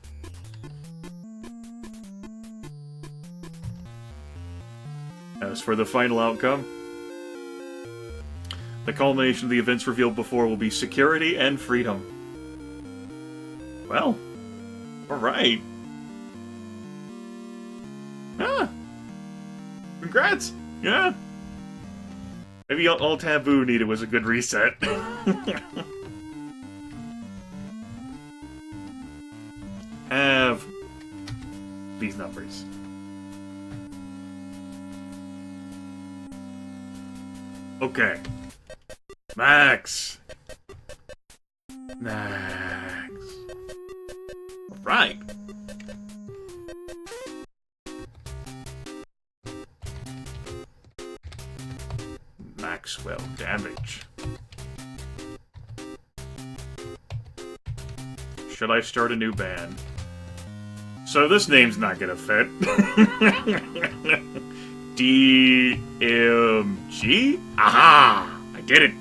As for the final outcome, the culmination of the events revealed before will be security and freedom. Well, alright. Ah! Congrats! Yeah! Maybe all Taboo needed was a good reset. Have these numbers. Okay. Max! Max. Alright. Maxwell damage. Should I start a new band? So this name's not gonna fit. DMG? Aha! I did it!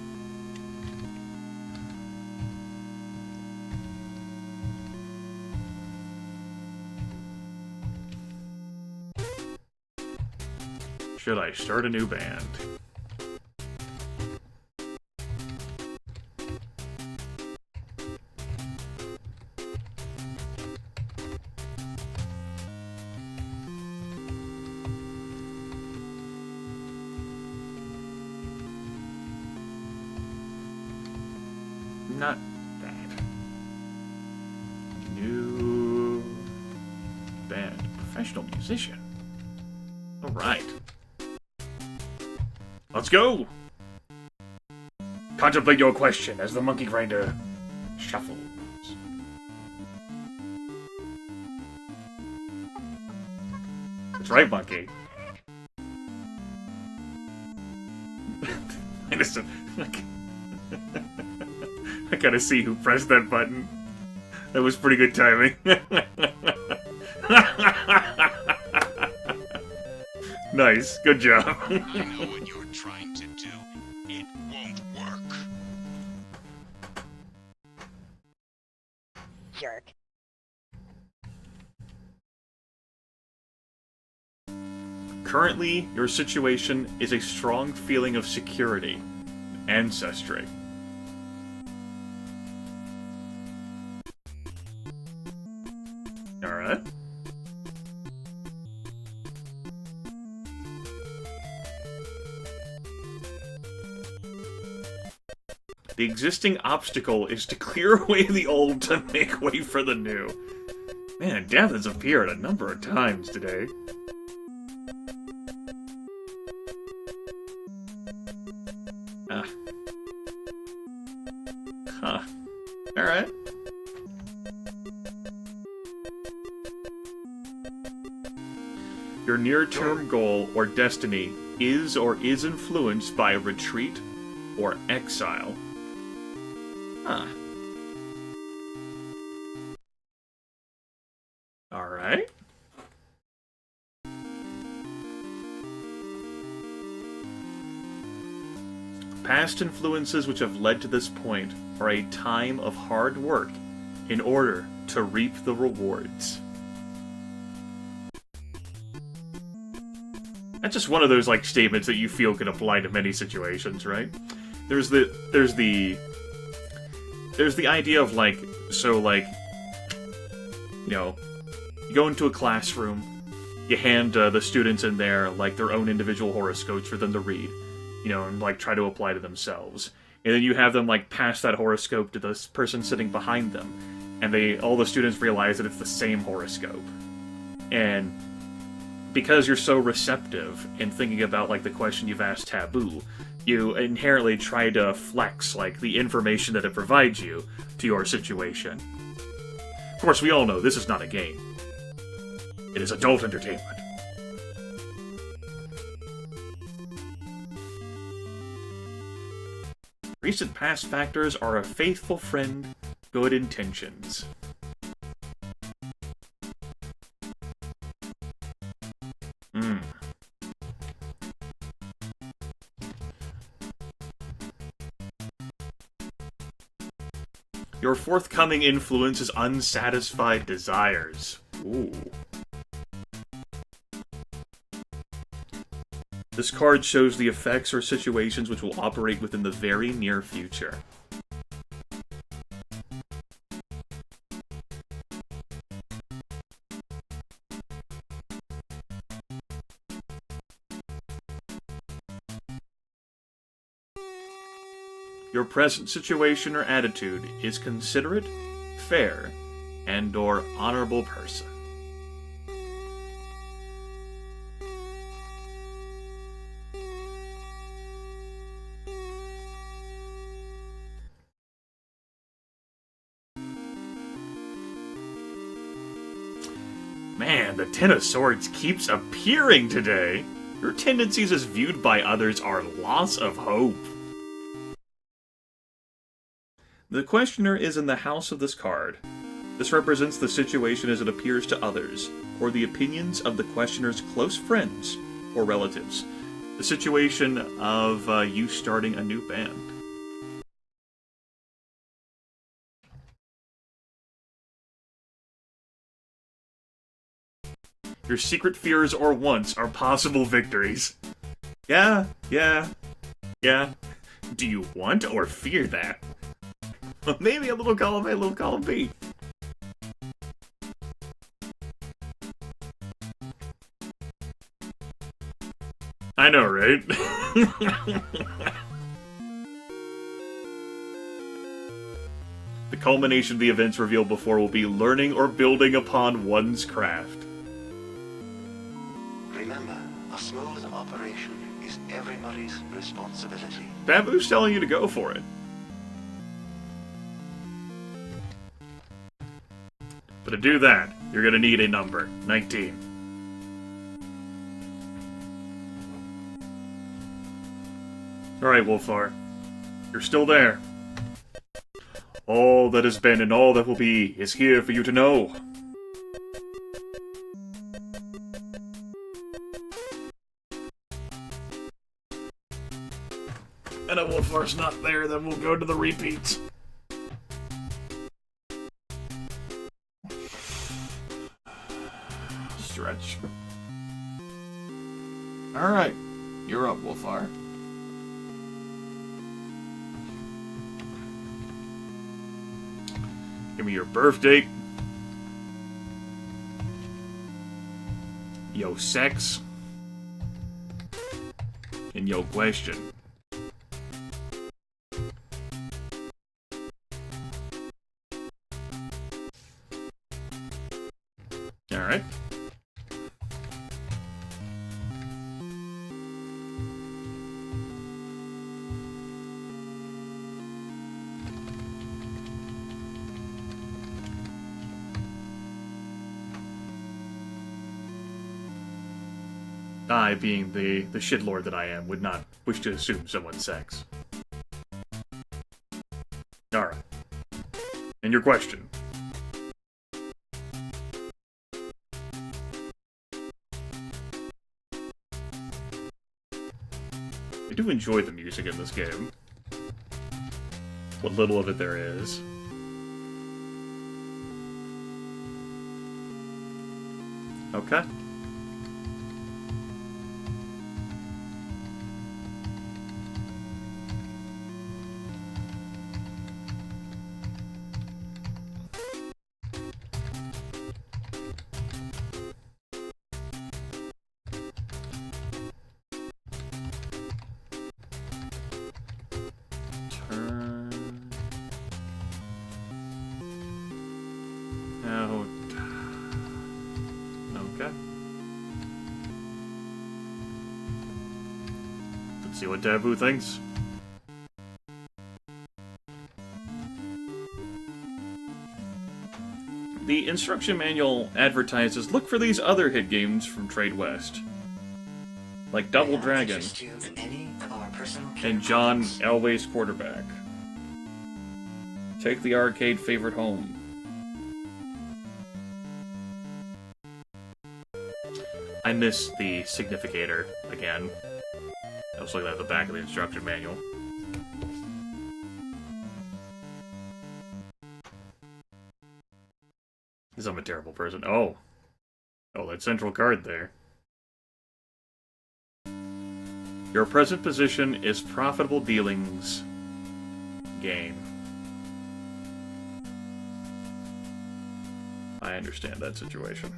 Should I start a new band? Not bad. New band. Professional musician. Alright. Let's go! Contemplate your question as the monkey grinder shuffles. That's right, monkey. Innocent. I gotta see who pressed that button. That was pretty good timing. Nice, good job. I know what you're trying to do. It won't work. Jerk. Currently, your situation is a strong feeling of security, ancestry. Alright. The existing obstacle is to clear away the old to make way for the new. Man, death has appeared a number of times today. Huh. Alright. Your near-term goal or destiny is or is influenced by retreat or exile. Huh. Alright. Past influences which have led to this point are a time of hard work in order to reap the rewards. That's just one of those, like, statements that you feel can apply to many situations, right? There's the idea of, like, so, like, you know, you go into a classroom, you hand the students in there, like, their own individual horoscopes for them to read, you know, and, like, try to apply to themselves. And then you have them, like, pass that horoscope to this person sitting behind them, and all the students realize that it's the same horoscope. And because you're so receptive in thinking about, like, the question you've asked Taboo, you inherently try to flex, like, the information that it provides you to your situation. Of course, we all know this is not a game. It is adult entertainment. Recent past factors are a faithful friend, good intentions. Your forthcoming influence is unsatisfied desires. Ooh. This card shows the effects or situations which will operate within the very near future. Your present situation or attitude is considerate, fair, and/or honorable person. Man, the Ten of Swords keeps appearing today. Your tendencies as viewed by others are loss of hope. The questioner is in the house of this card. This represents the situation as it appears to others, or the opinions of the questioner's close friends or relatives. The situation of you starting a new band. Your secret fears or wants are possible victories. Yeah. Do you want or fear that? Maybe a little column A, a little column B. I know, right? The culmination of the events revealed before will be learning or building upon one's craft. Remember, a smooth operation is everybody's responsibility. Taboo's telling you to go for it. But to do that, you're gonna need a number. 19. Alright, Wolfar. You're still there. All that has been and all that will be is here for you to know. And if Wolfar's not there, then we'll go to the repeats. Stretch. Alright, you're up, Wolfar. Give me your birth date. Yo sex. And yo question. Alright. I, being the shitlord that I am, would not wish to assume someone's sex. Alright. And your question? I do enjoy the music in this game. What little of it there is. Okay. See what Taboo thinks. The instruction manual advertises, look for these other hit games from Trade West. Like Double Dragon and John Elway's Quarterback. Take the arcade favorite home. I missed the significator again. I was looking at the back of the instruction manual. Because I'm a terrible person. Oh. Oh, that central card there. Your present position is profitable dealings gain. I understand that situation.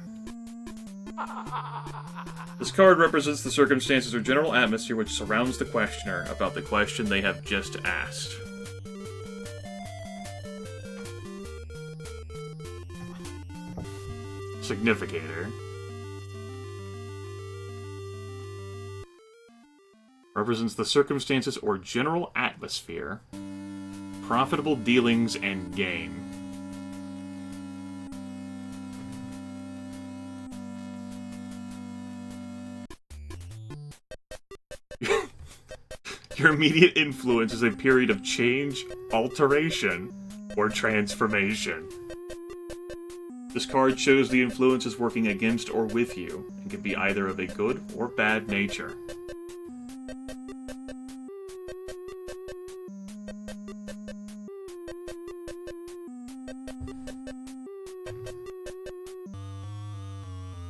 This card represents the circumstances or general atmosphere which surrounds the questioner about the question they have just asked. Significator. Represents the circumstances or general atmosphere, profitable dealings, and gain. Your immediate influence is a period of change, alteration, or transformation. This card shows the influences working against or with you, and can be either of a good or bad nature.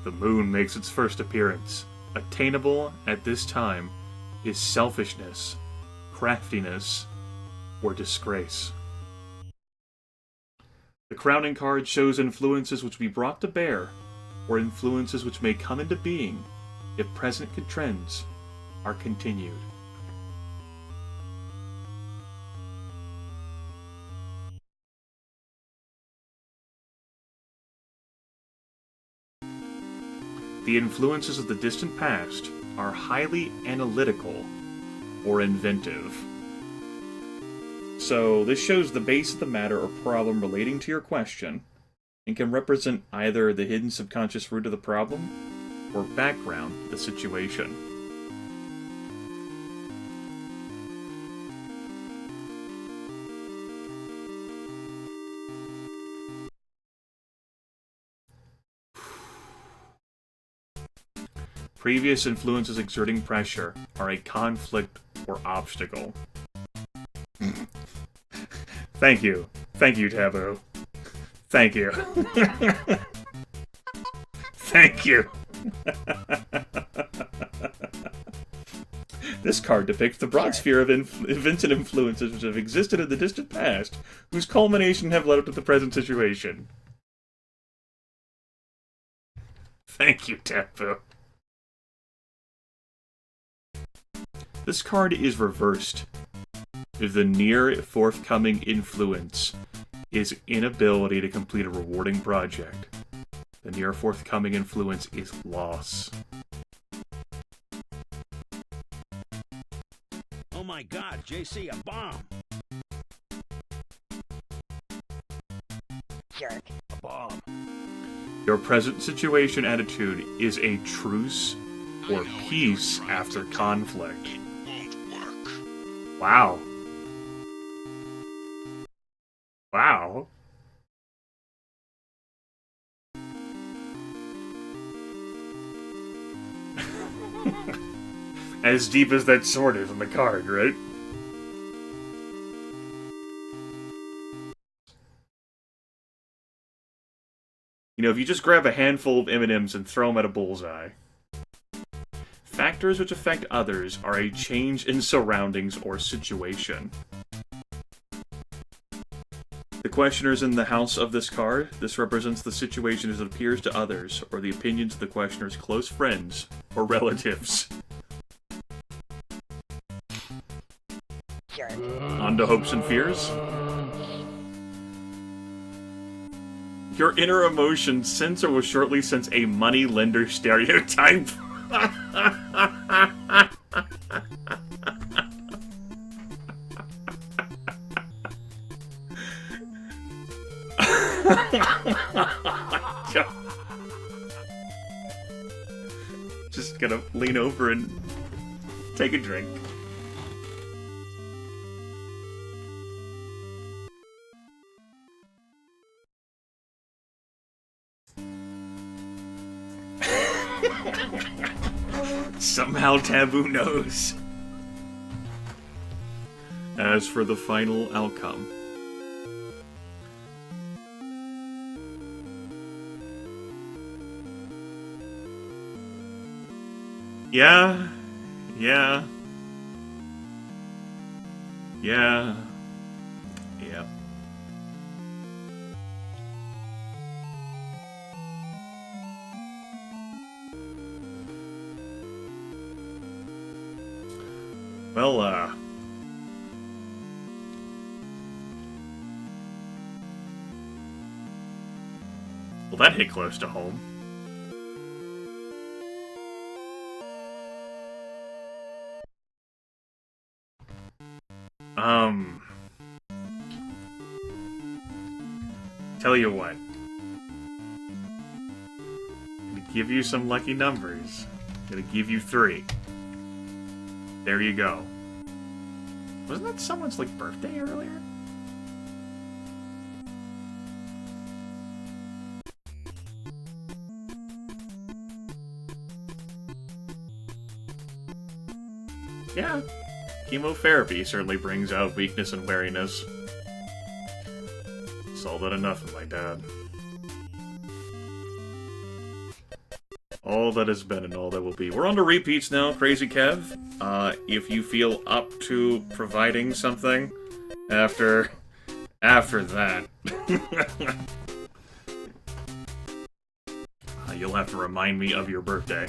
The moon makes its first appearance. Attainable at this time is selfishness, craftiness, or disgrace. The crowning card shows influences which be brought to bear, or influences which may come into being if present trends are continued. The influences of the distant past are highly analytical or inventive. So this shows the base of the matter or problem relating to your question, and can represent either the hidden subconscious root of the problem or background to the situation. Previous influences exerting pressure are a conflict or obstacle. Thank you. Thank you, Taboo. Thank you. Thank you. This card depicts the broad sphere of events and influences which have existed in the distant past, whose culmination have led up to the present situation. Thank you, Taboo. This card is reversed if the near forthcoming influence is inability to complete a rewarding project. The near forthcoming influence is loss. Oh my god, JC, a bomb! Jerk. A bomb. Your present situation attitude is a truce or peace after conflict. It won't work. Wow. Wow. As deep as that sword is on the card, right? You know, if you just grab a handful of M&Ms and throw them at a bullseye. Factors which affect others are a change in surroundings or situation. The questioner is in the house of this card. This represents the situation as it appears to others, or the opinions of the questioner's close friends or relatives. Jerk. On to hopes and fears. Your inner emotion sense or will shortly sense a money lender stereotype. Just gonna lean over and take a drink. Somehow Taboo knows. As for the final outcome, Yeah. Yeah. Yeah. Yep. Well, well, that hit close to home. Tell you what. I'm gonna give you some lucky numbers. I'm gonna give you 3. There you go. Wasn't that someone's, like, birthday earlier? Yeah. Chemotherapy certainly brings out weakness and wariness. It's all that and nothing, my dad. All that has been and all that will be. We're on to repeats now, Crazy Kev. If you feel up to providing something after that, you'll have to remind me of your birthday.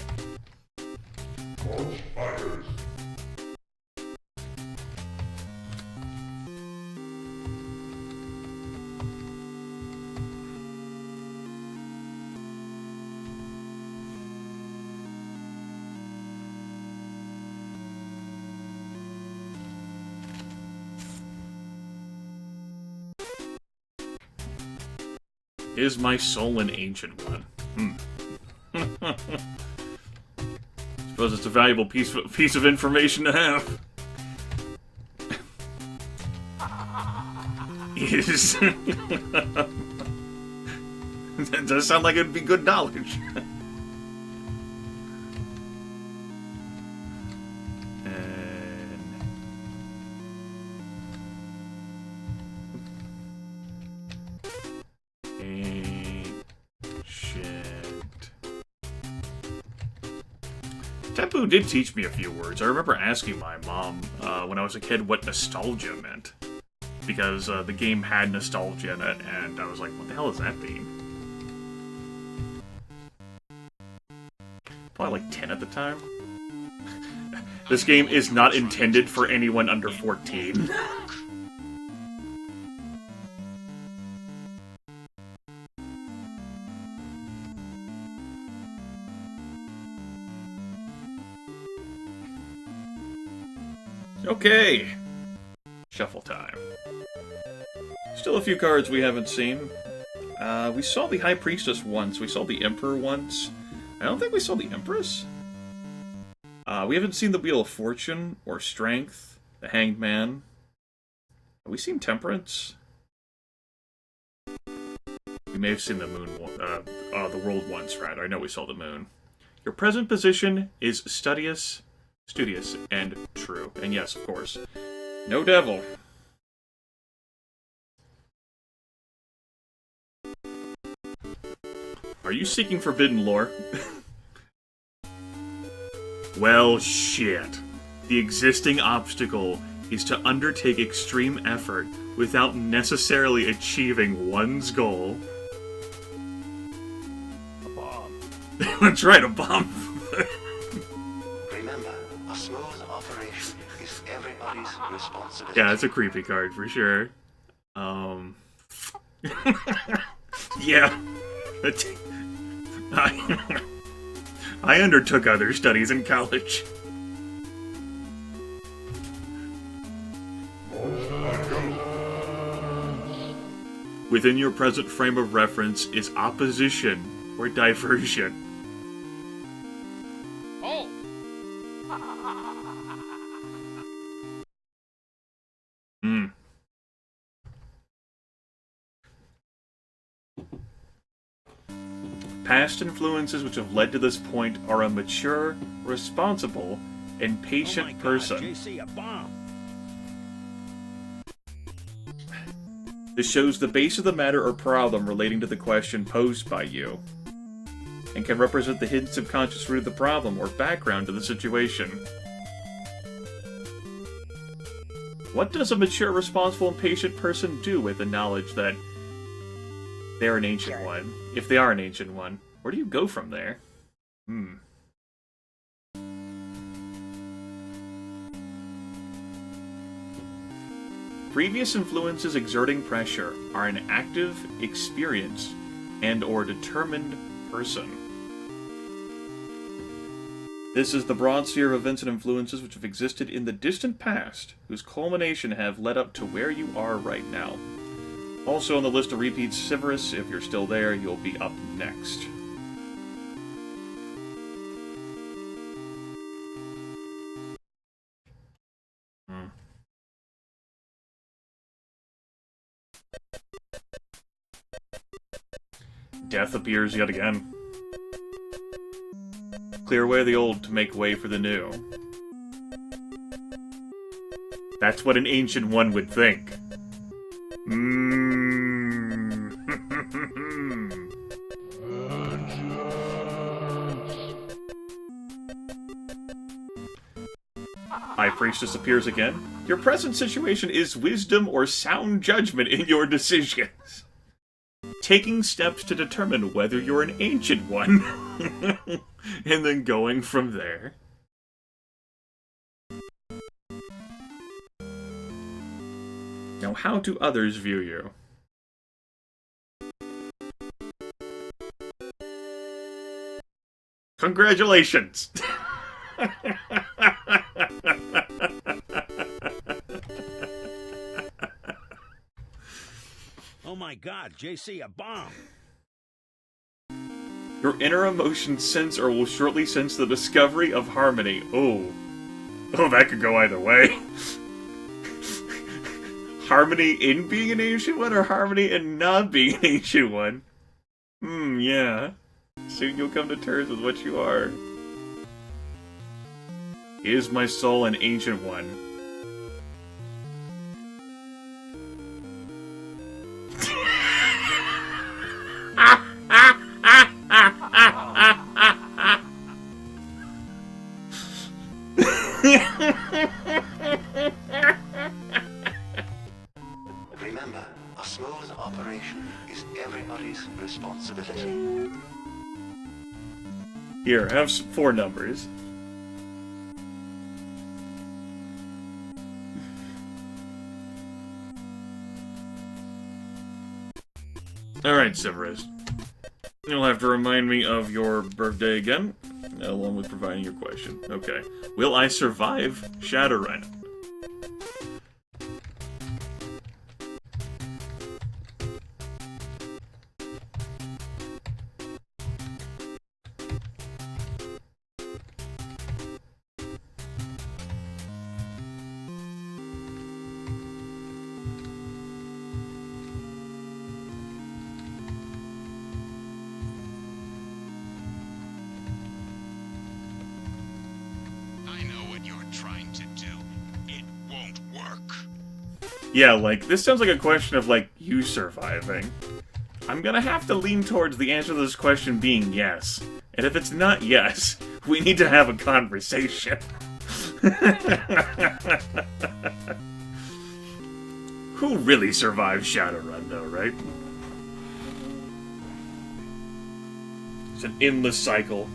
Is my soul an ancient one? Suppose it's a valuable piece of information to have. Is that does sound like it'd be good knowledge. Taboo did teach me a few words. I remember asking my mom when I was a kid what nostalgia meant. Because the game had nostalgia in it, and I was like, what the hell does that mean? Probably like 10 at the time. This game is not intended for anyone under 14. Okay. Shuffle time. Still a few cards we haven't seen. We saw the High Priestess once. We saw the Emperor once. I don't think we saw the Empress. We haven't seen the Wheel of Fortune, or Strength, the Hanged Man. Have we seen Temperance? We may have seen the Moon, the World once, right? I know we saw the Moon. Your present position is studious, and true. And yes, of course, no devil. Are you seeking forbidden lore? Well, shit. The existing obstacle is to undertake extreme effort without necessarily achieving one's goal. A bomb. That's right, a bomb. Remember, a smooth operation is everybody's responsibility. Yeah, that's a creepy card for sure. Yeah. I undertook other studies in college. Within your present frame of reference is opposition or diversion. Oh! Past influences which have led to this point are a mature, responsible, and patient Oh my God, person. JC, a bomb. This shows the base of the matter or problem relating to the question posed by you. and can represent the hidden subconscious root of the problem or background to the situation. What does a mature, responsible, and patient person do with the knowledge that they're an Ancient One? If they are an Ancient One, where do you go from there? Previous influences exerting pressure are an active, experienced, and/or determined person. This is the broad sphere of events and influences which have existed in the distant past, whose culmination have led up to where you are right now. Also on the list of repeats, Severus, if you're still there, you'll be up next. Death appears yet again. Clear away the old to make way for the new. That's what an Ancient One would think. High Priestess appears again. Your present situation is wisdom or sound judgment in your decisions. Taking steps to determine whether you're an Ancient One, and then going from there. Now, how do others view you? Congratulations! Oh my god, JC, a bomb! Your inner emotions sense or will shortly sense the discovery of harmony. Oh, that could go either way. Harmony in being an Ancient One or harmony in not being an Ancient One? Yeah. Soon you'll come to terms with what you are. Is my soul an Ancient One? Remember, a smooth operation is everybody's responsibility. Here, have 4 numbers. Alright, Severus. You'll have to remind me of your birthday again, along with providing your question. Okay. Will I survive Shadowrun? Yeah, like, this sounds like a question of, like, you surviving. I'm gonna have to lean towards the answer to this question being yes. And if it's not yes, we need to have a conversation. Who really survived Shadowrun, though, right? It's an endless cycle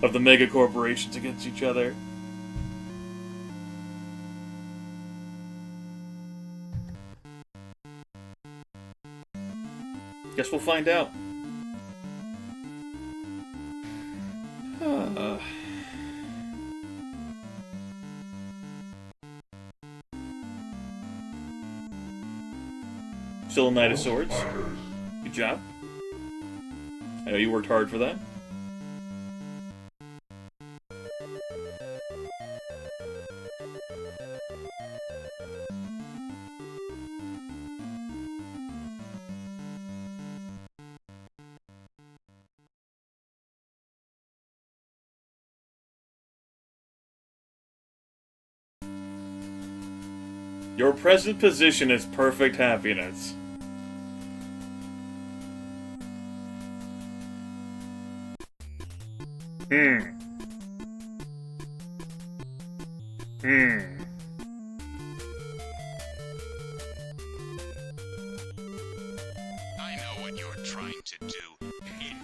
of the mega corporations against each other. Guess we'll find out. Still a Knight of Swords. Good job. I know you worked hard for that. Your present position is perfect happiness. I know what you're trying to do.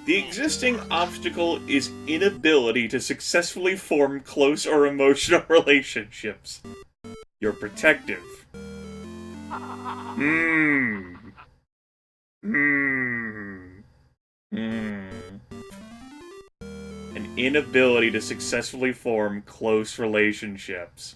The existing obstacle is inability to successfully form close or emotional relationships. You're protective. An inability to successfully form close relationships.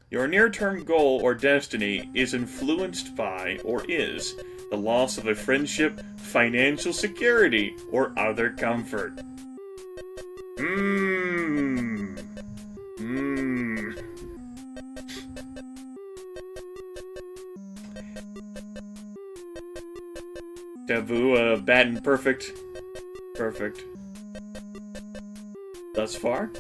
Your near-term goal or destiny is influenced by, or is, the loss of a friendship, financial security, or other comfort. Taboo, bad and perfect. Perfect. Thus far?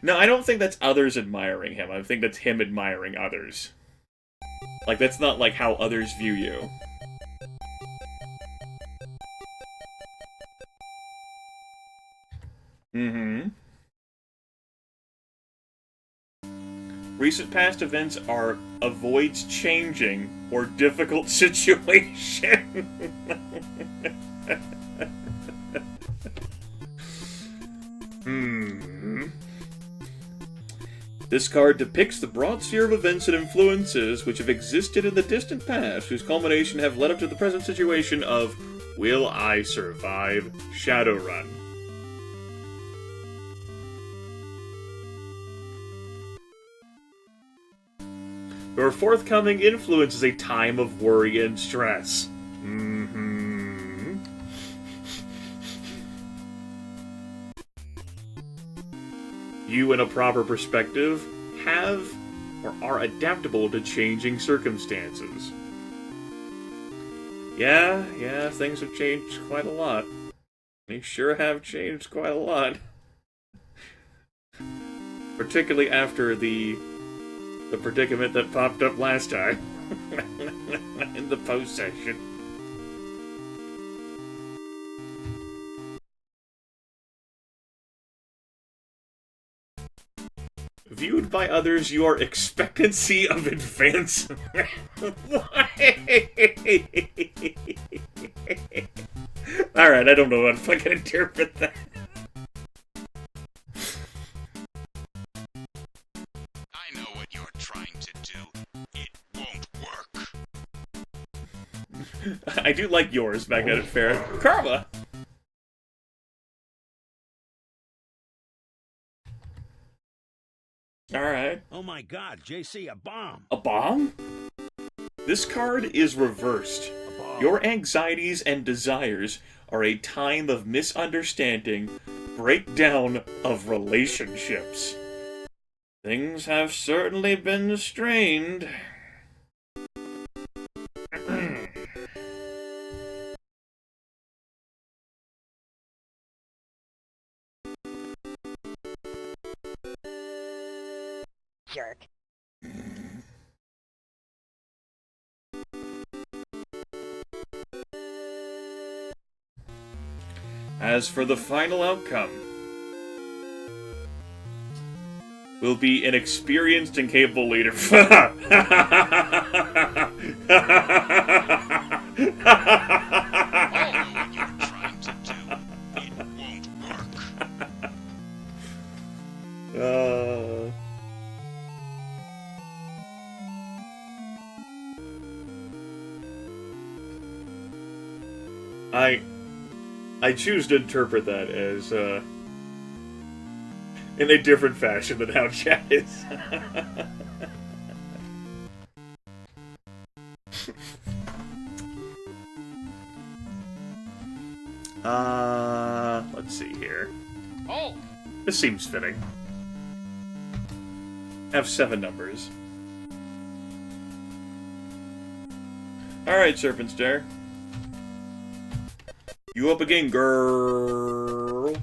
No, I don't think that's others admiring him. I think that's him admiring others. Like, that's not, like, how others view you. Recent past events are avoids changing or difficult situation. This card depicts the broad sphere of events and influences which have existed in the distant past, whose culmination have led up to the present situation of Will I Survive Shadowrun? Your forthcoming influence is a time of worry and stress. You, in a proper perspective, have or are adaptable to changing circumstances. Yeah, things have changed quite a lot. They sure have changed quite a lot. Particularly after the predicament that popped up last time in the post session. Viewed by others, your expectancy of advancement. Alright, I don't know how to fucking interpret that. I know what you're trying to do. It won't work. I do like yours back at it fair. Karma! Alright. Oh my god, JC, a bomb! A bomb? This card is reversed. Your anxieties and desires are a time of misunderstanding, breakdown of relationships. Things have certainly been strained. Jerk. As for the final outcome, will be an experienced and capable leader. I know what you're trying to do. It won't work. I choose to interpret that as, in a different fashion than how chat is. Oh! Let's see here. Oh! This seems fitting. have 7 numbers. Alright, Serpent Stare. You up again, girl.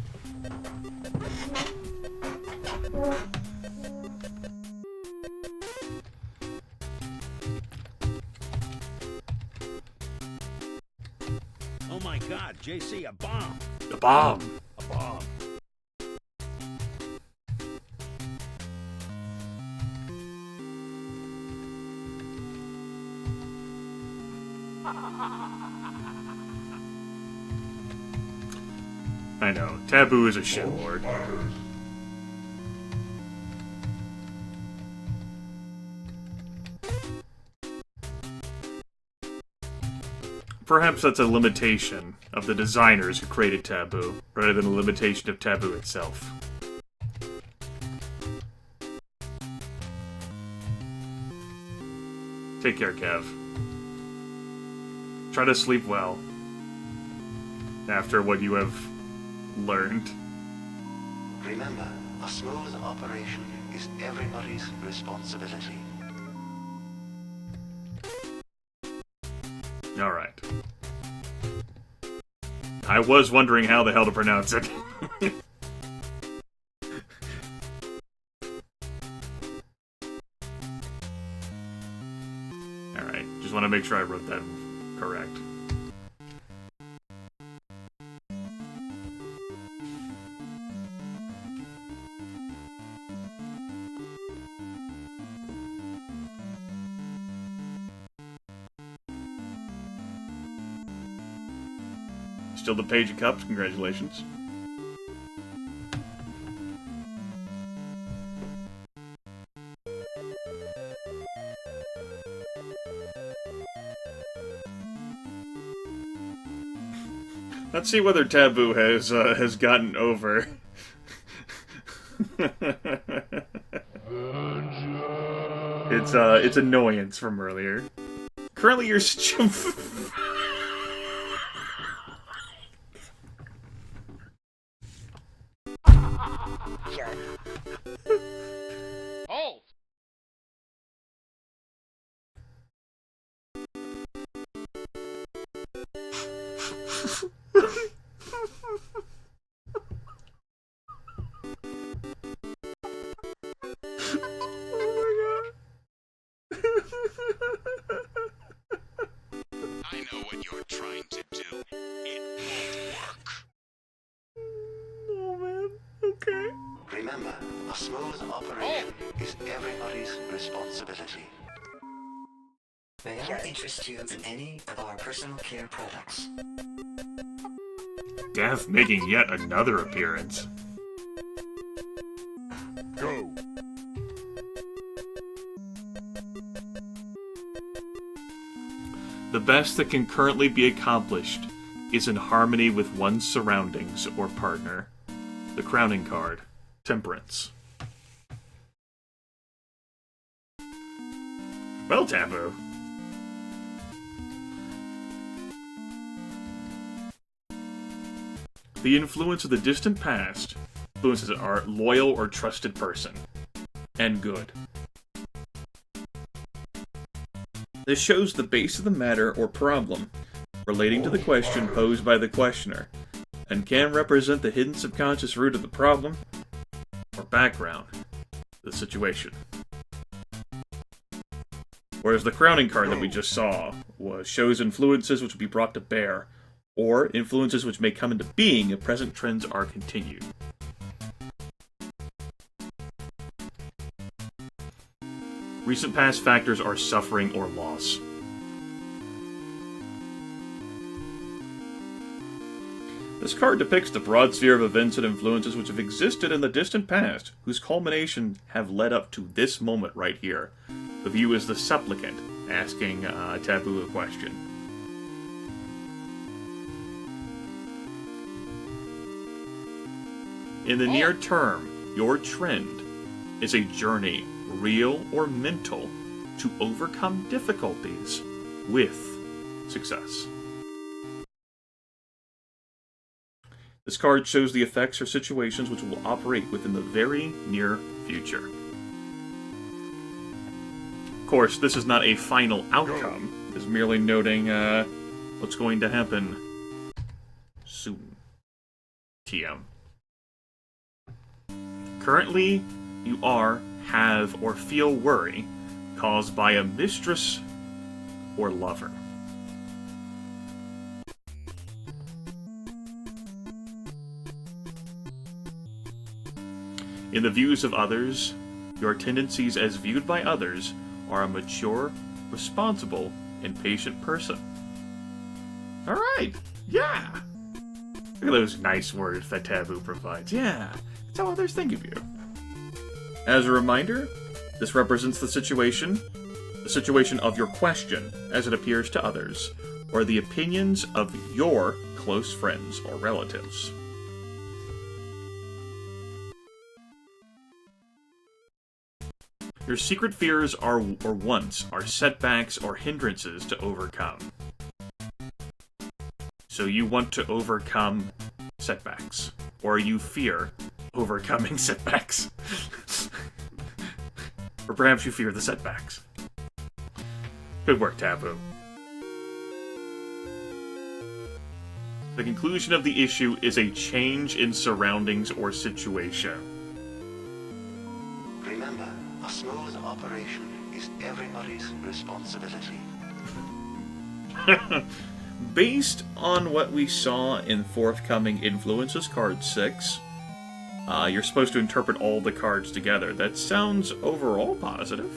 Oh my god, JC, a bomb! A bomb. A bomb. I know. Taboo is a shitlord. Perhaps that's a limitation of the designers who created Taboo, rather than a limitation of Taboo itself. Take care, Kev. Try to sleep well. After what you have learned. Remember, a smooth operation is everybody's responsibility. Alright. I was wondering how the hell to pronounce it. Alright, just want to make sure I wrote that correct. Still the Page of Cups, congratulations. Let's see whether Taboo has gotten over. It's annoyance from earlier. Currently, you're Sure. Hold! I know what you're trying to do. It won't work. Oh man, okay. Remember, a smooth operation is everybody's responsibility. May I interest you in any of our personal care products? Death making yet another appearance. Go. The best that can currently be accomplished is in harmony with one's surroundings or partner. The crowning card, Temperance. Well, Taboo. The influence of the distant past influences our loyal or trusted person. And good. This shows the base of the matter or problem, relating to the question posed by the questioner, and can represent the hidden subconscious root of the problem, or background, the situation. Whereas the crowning card that we just saw shows influences which will be brought to bear, or influences which may come into being if present trends are continued. Recent past factors are suffering or loss. This card depicts the broad sphere of events and influences which have existed in the distant past, whose culmination have led up to this moment right here. The view is the supplicant, asking Taboo a question. In the near term, your trend is a journey, real or mental, to overcome difficulties with success. This card shows the effects or situations which will operate within the very near future. course, this is not a final outcome. It's merely noting what's going to happen soon. TM. Currently, you are, have, or feel worry caused by a mistress or lover. In the views of others, your tendencies as viewed by others are a mature, responsible, and patient person. Alright, yeah! Look at those nice words that Taboo provides. Yeah, it's how others think of you. As a reminder, this represents the situation of your question as it appears to others, or the opinions of your close friends or relatives. Your secret fears or wants are setbacks or hindrances to overcome. So you want to overcome setbacks, or you fear overcoming setbacks. Or perhaps you fear the setbacks. Good work, Taboo. The conclusion of the issue is a change in surroundings or situation. Remember, a smooth operation is everybody's responsibility. Based on what we saw in forthcoming Influences Card 6, you're supposed to interpret all the cards together. That sounds overall positive.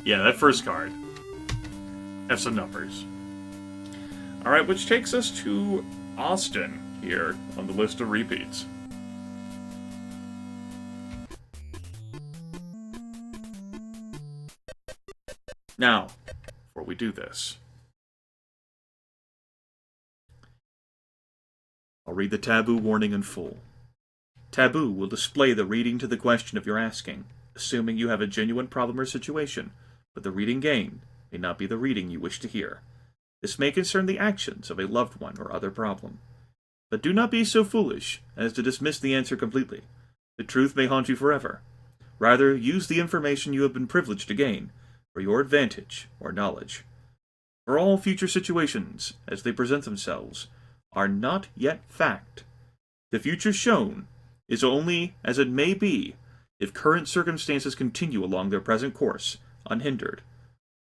Yeah, that first card. Have some numbers. Alright, which takes us to Austin here on the list of repeats. Now, before we do this, I'll read the Taboo warning in full. Taboo will display the reading to the question of your asking, assuming you have a genuine problem or situation, but the reading gained may not be the reading you wish to hear. This may concern the actions of a loved one or other problem. But do not be so foolish as to dismiss the answer completely. The truth may haunt you forever. Rather, use the information you have been privileged to gain for your advantage or knowledge. For all future situations, as they present themselves, are not yet fact. The future shown is only as it may be if current circumstances continue along their present course, unhindered,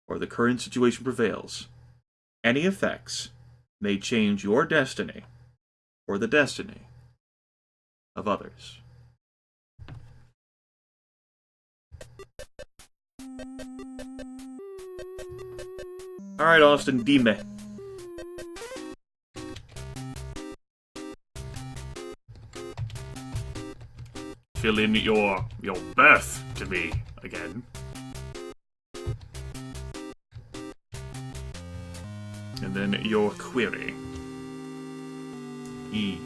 or the current situation prevails. Any effects may change your destiny or the destiny of others. Alright, Austin, dime. Fill in your birth to me again. And then your query. E.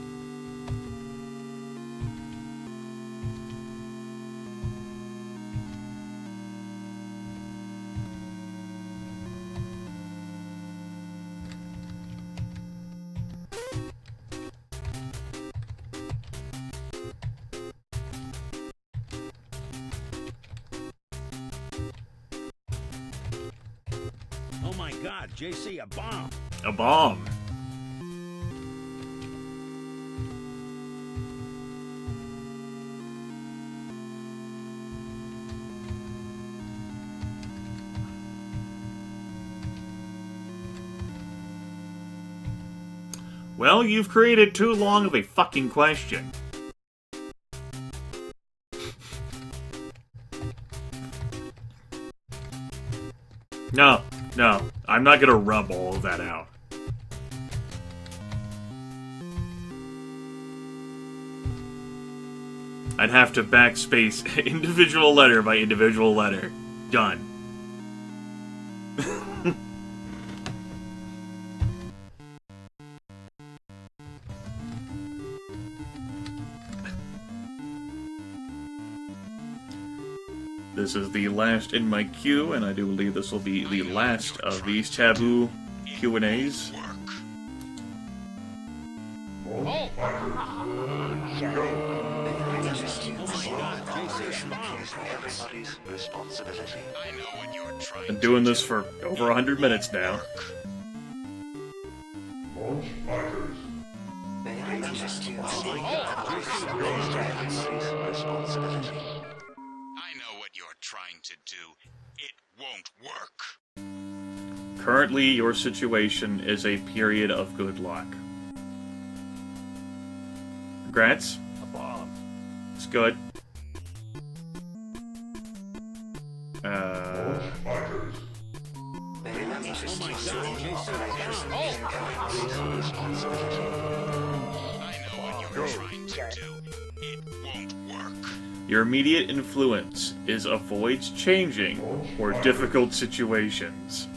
Oh my god, JC, a bomb! A bomb. Well, you've created too long of a fucking question. No, I'm not gonna rub all of that out. I'd have to backspace individual letter by individual letter. Done. This is the last in my queue, and I do believe this will be the last of these Taboo Q&As. Is everybody's responsibility. I know what you're trying Been to doing do. this for over 100 minutes now. Launch fighters. May I interest you in Oh! everybody's responsibility. I know what you're trying to do. It won't work. Currently, your situation is a period of good luck. Congrats. A bomb. It's good. Launch fighters. May I interest Oh my you God, in JC, everybody's responsibility. I know what you're trying to do. It won't work. Your immediate influence is avoids changing or difficult situations.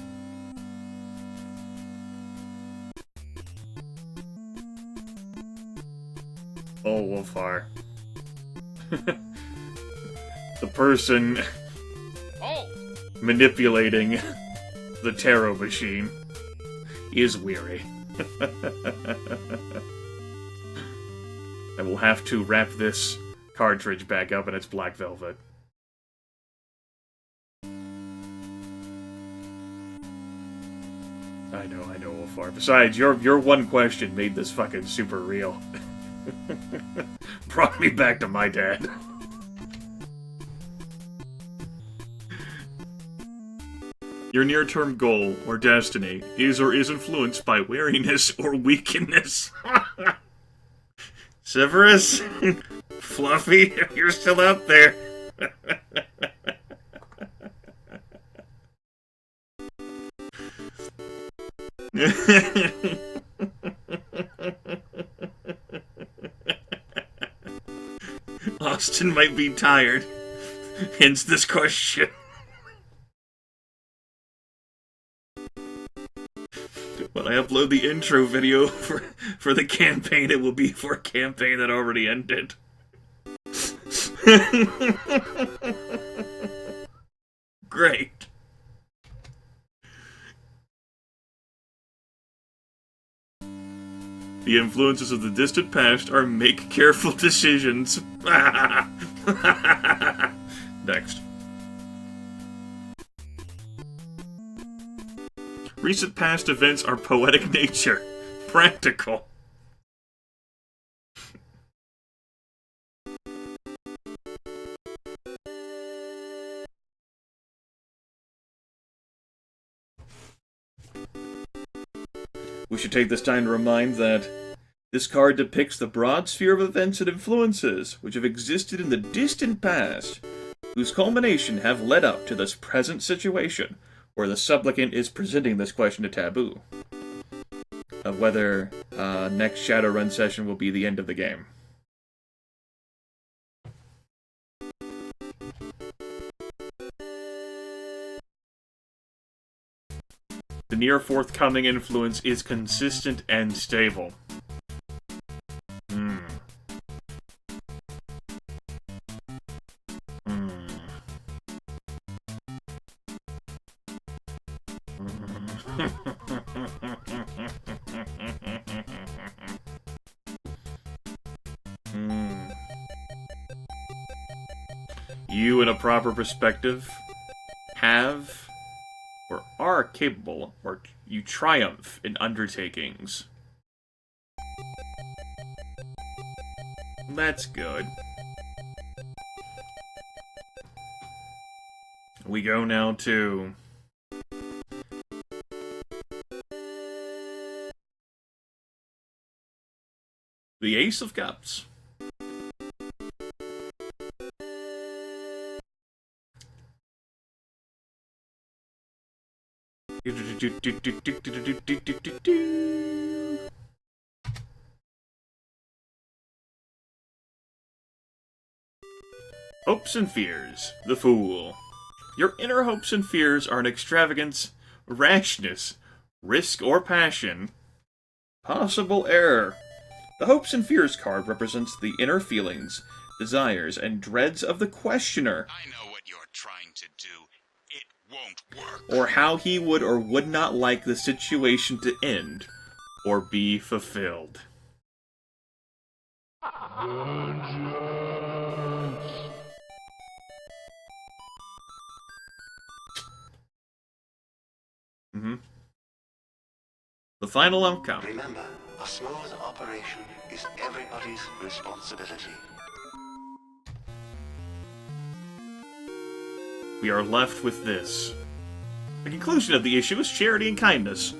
Oh, Wolfar. The person Oh! manipulating the tarot machine is weary. I will have to wrap this cartridge back up in its black velvet. I know, Wolfar. Besides, your one question made this fucking super real. Brought me back to my dad. Your near-term goal or destiny is or is influenced by wariness or weakness. Severus? Fluffy, you're still out there. Austin might be tired, hence this question. When I upload the intro video for the campaign, it will be for a campaign that already ended. Great. The influences of the distant past are make careful decisions. Next. Recent past events are poetic nature. Practical. We should take this time to remind that this card depicts the broad sphere of events and influences which have existed in the distant past, whose culmination have led up to this present situation, where the supplicant is presenting this question to Taboo, of whether next Shadowrun session will be the end of the game. The near forthcoming influence is consistent and stable. You, in a proper perspective, have or are capable, or you triumph in undertakings. That's good. We go now to the Ace of Cups. Hopes and fears. The Fool. Your inner hopes and fears are an extravagance, rashness, risk or passion, possible error. The Hopes and Fears card represents the inner feelings, desires, and dreads of the questioner, I know what you're trying to do. It won't work. or how he would or would not like the situation to end, or be fulfilled. The final outcome. Remember, a smooth operation is everybody's responsibility. We are left with this. The conclusion of the issue is charity and kindness.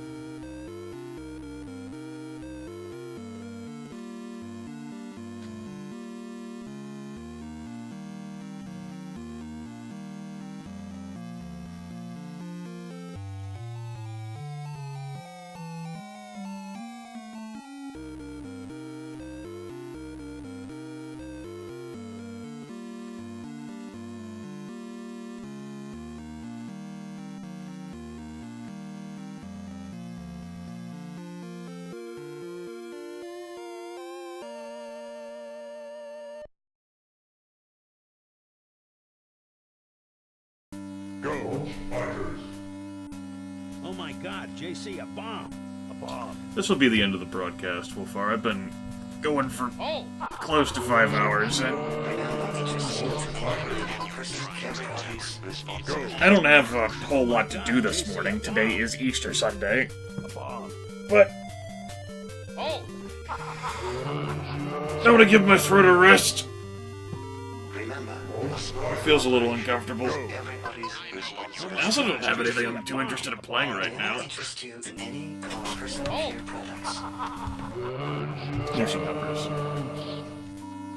Ghost Fighters. Oh my God, JC, a bomb! A bomb. This will be the end of the broadcast so far. I've been going for close to 5 hours, and I don't have a whole lot to do this morning. Today is Easter Sunday. But I want to give my throat a rest. It feels a little uncomfortable. I also don't have anything I'm too interested in playing right now. Nursing numbers.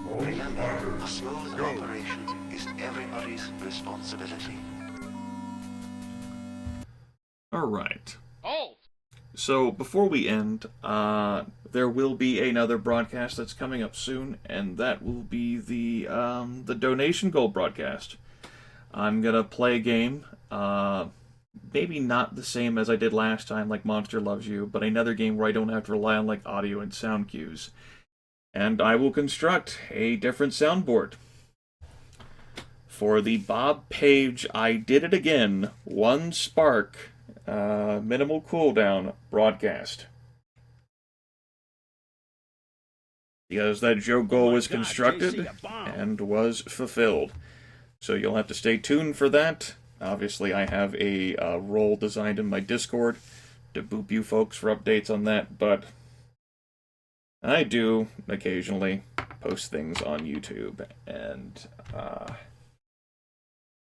Remember, a smooth operation is everybody's responsibility. Alright. Oh! So, before we end, there will be another broadcast that's coming up soon, and that will be the donation goal broadcast. I'm gonna play a game, maybe not the same as I did last time, like Monster Loves You, but another game where I don't have to rely on, like, audio and sound cues. And I will construct a different soundboard. For the Bob Page I Did It Again, One Spark, minimal cooldown broadcast. Because that joke goal was constructed and was fulfilled. So you'll have to stay tuned for that. Obviously, I have a role designed in my Discord to boop you folks for updates on that, but I do occasionally post things on YouTube and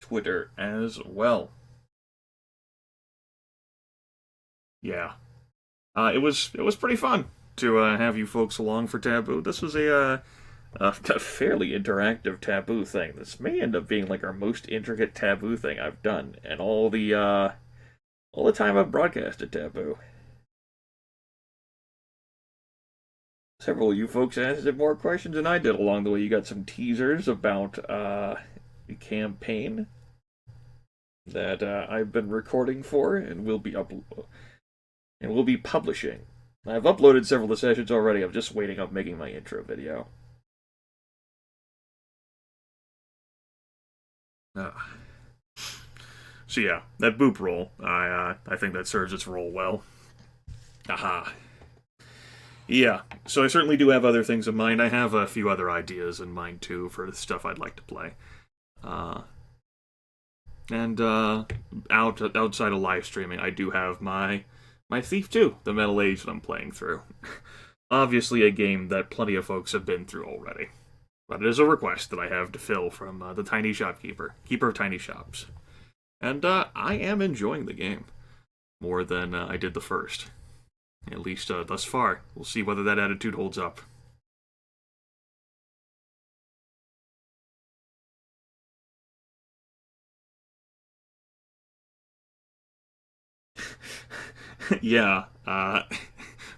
Twitter as well. Yeah. It was pretty fun to have you folks along for Taboo. This was a fairly interactive Taboo thing. This may end up being like our most intricate Taboo thing I've done, and all the time I've broadcasted Taboo. Several of you folks asked more questions than I did along the way. You got some teasers about the campaign that I've been recording for and will be publishing. I've uploaded several of the sessions already. I'm just waiting on making my intro video. So yeah, that boop roll, I think that serves its role well. Aha. Yeah, so I certainly do have other things in mind. I have a few other ideas in mind, too, for the stuff I'd like to play. Outside of live streaming, I do have my Thief 2, the Metal Age that I'm playing through. Obviously a game that plenty of folks have been through already. But it is a request that I have to fill from the Tiny Shopkeeper, Keeper of Tiny Shops. And I am enjoying the game more than I did the first. At least thus far. We'll see whether that attitude holds up. Yeah,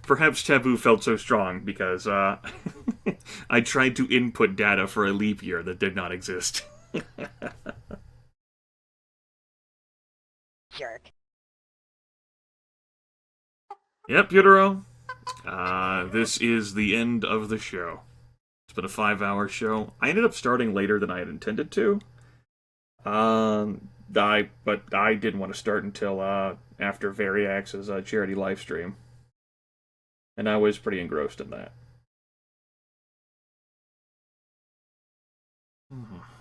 perhaps Taboo felt so strong because I tried to input data for a leap year that did not exist. Jerk. Yep, Utero. This is the end of the show. It's been a 5-hour show. I ended up starting later than I had intended to. But I didn't want to start until after Variax's charity livestream. And I was pretty engrossed in that. Mhm.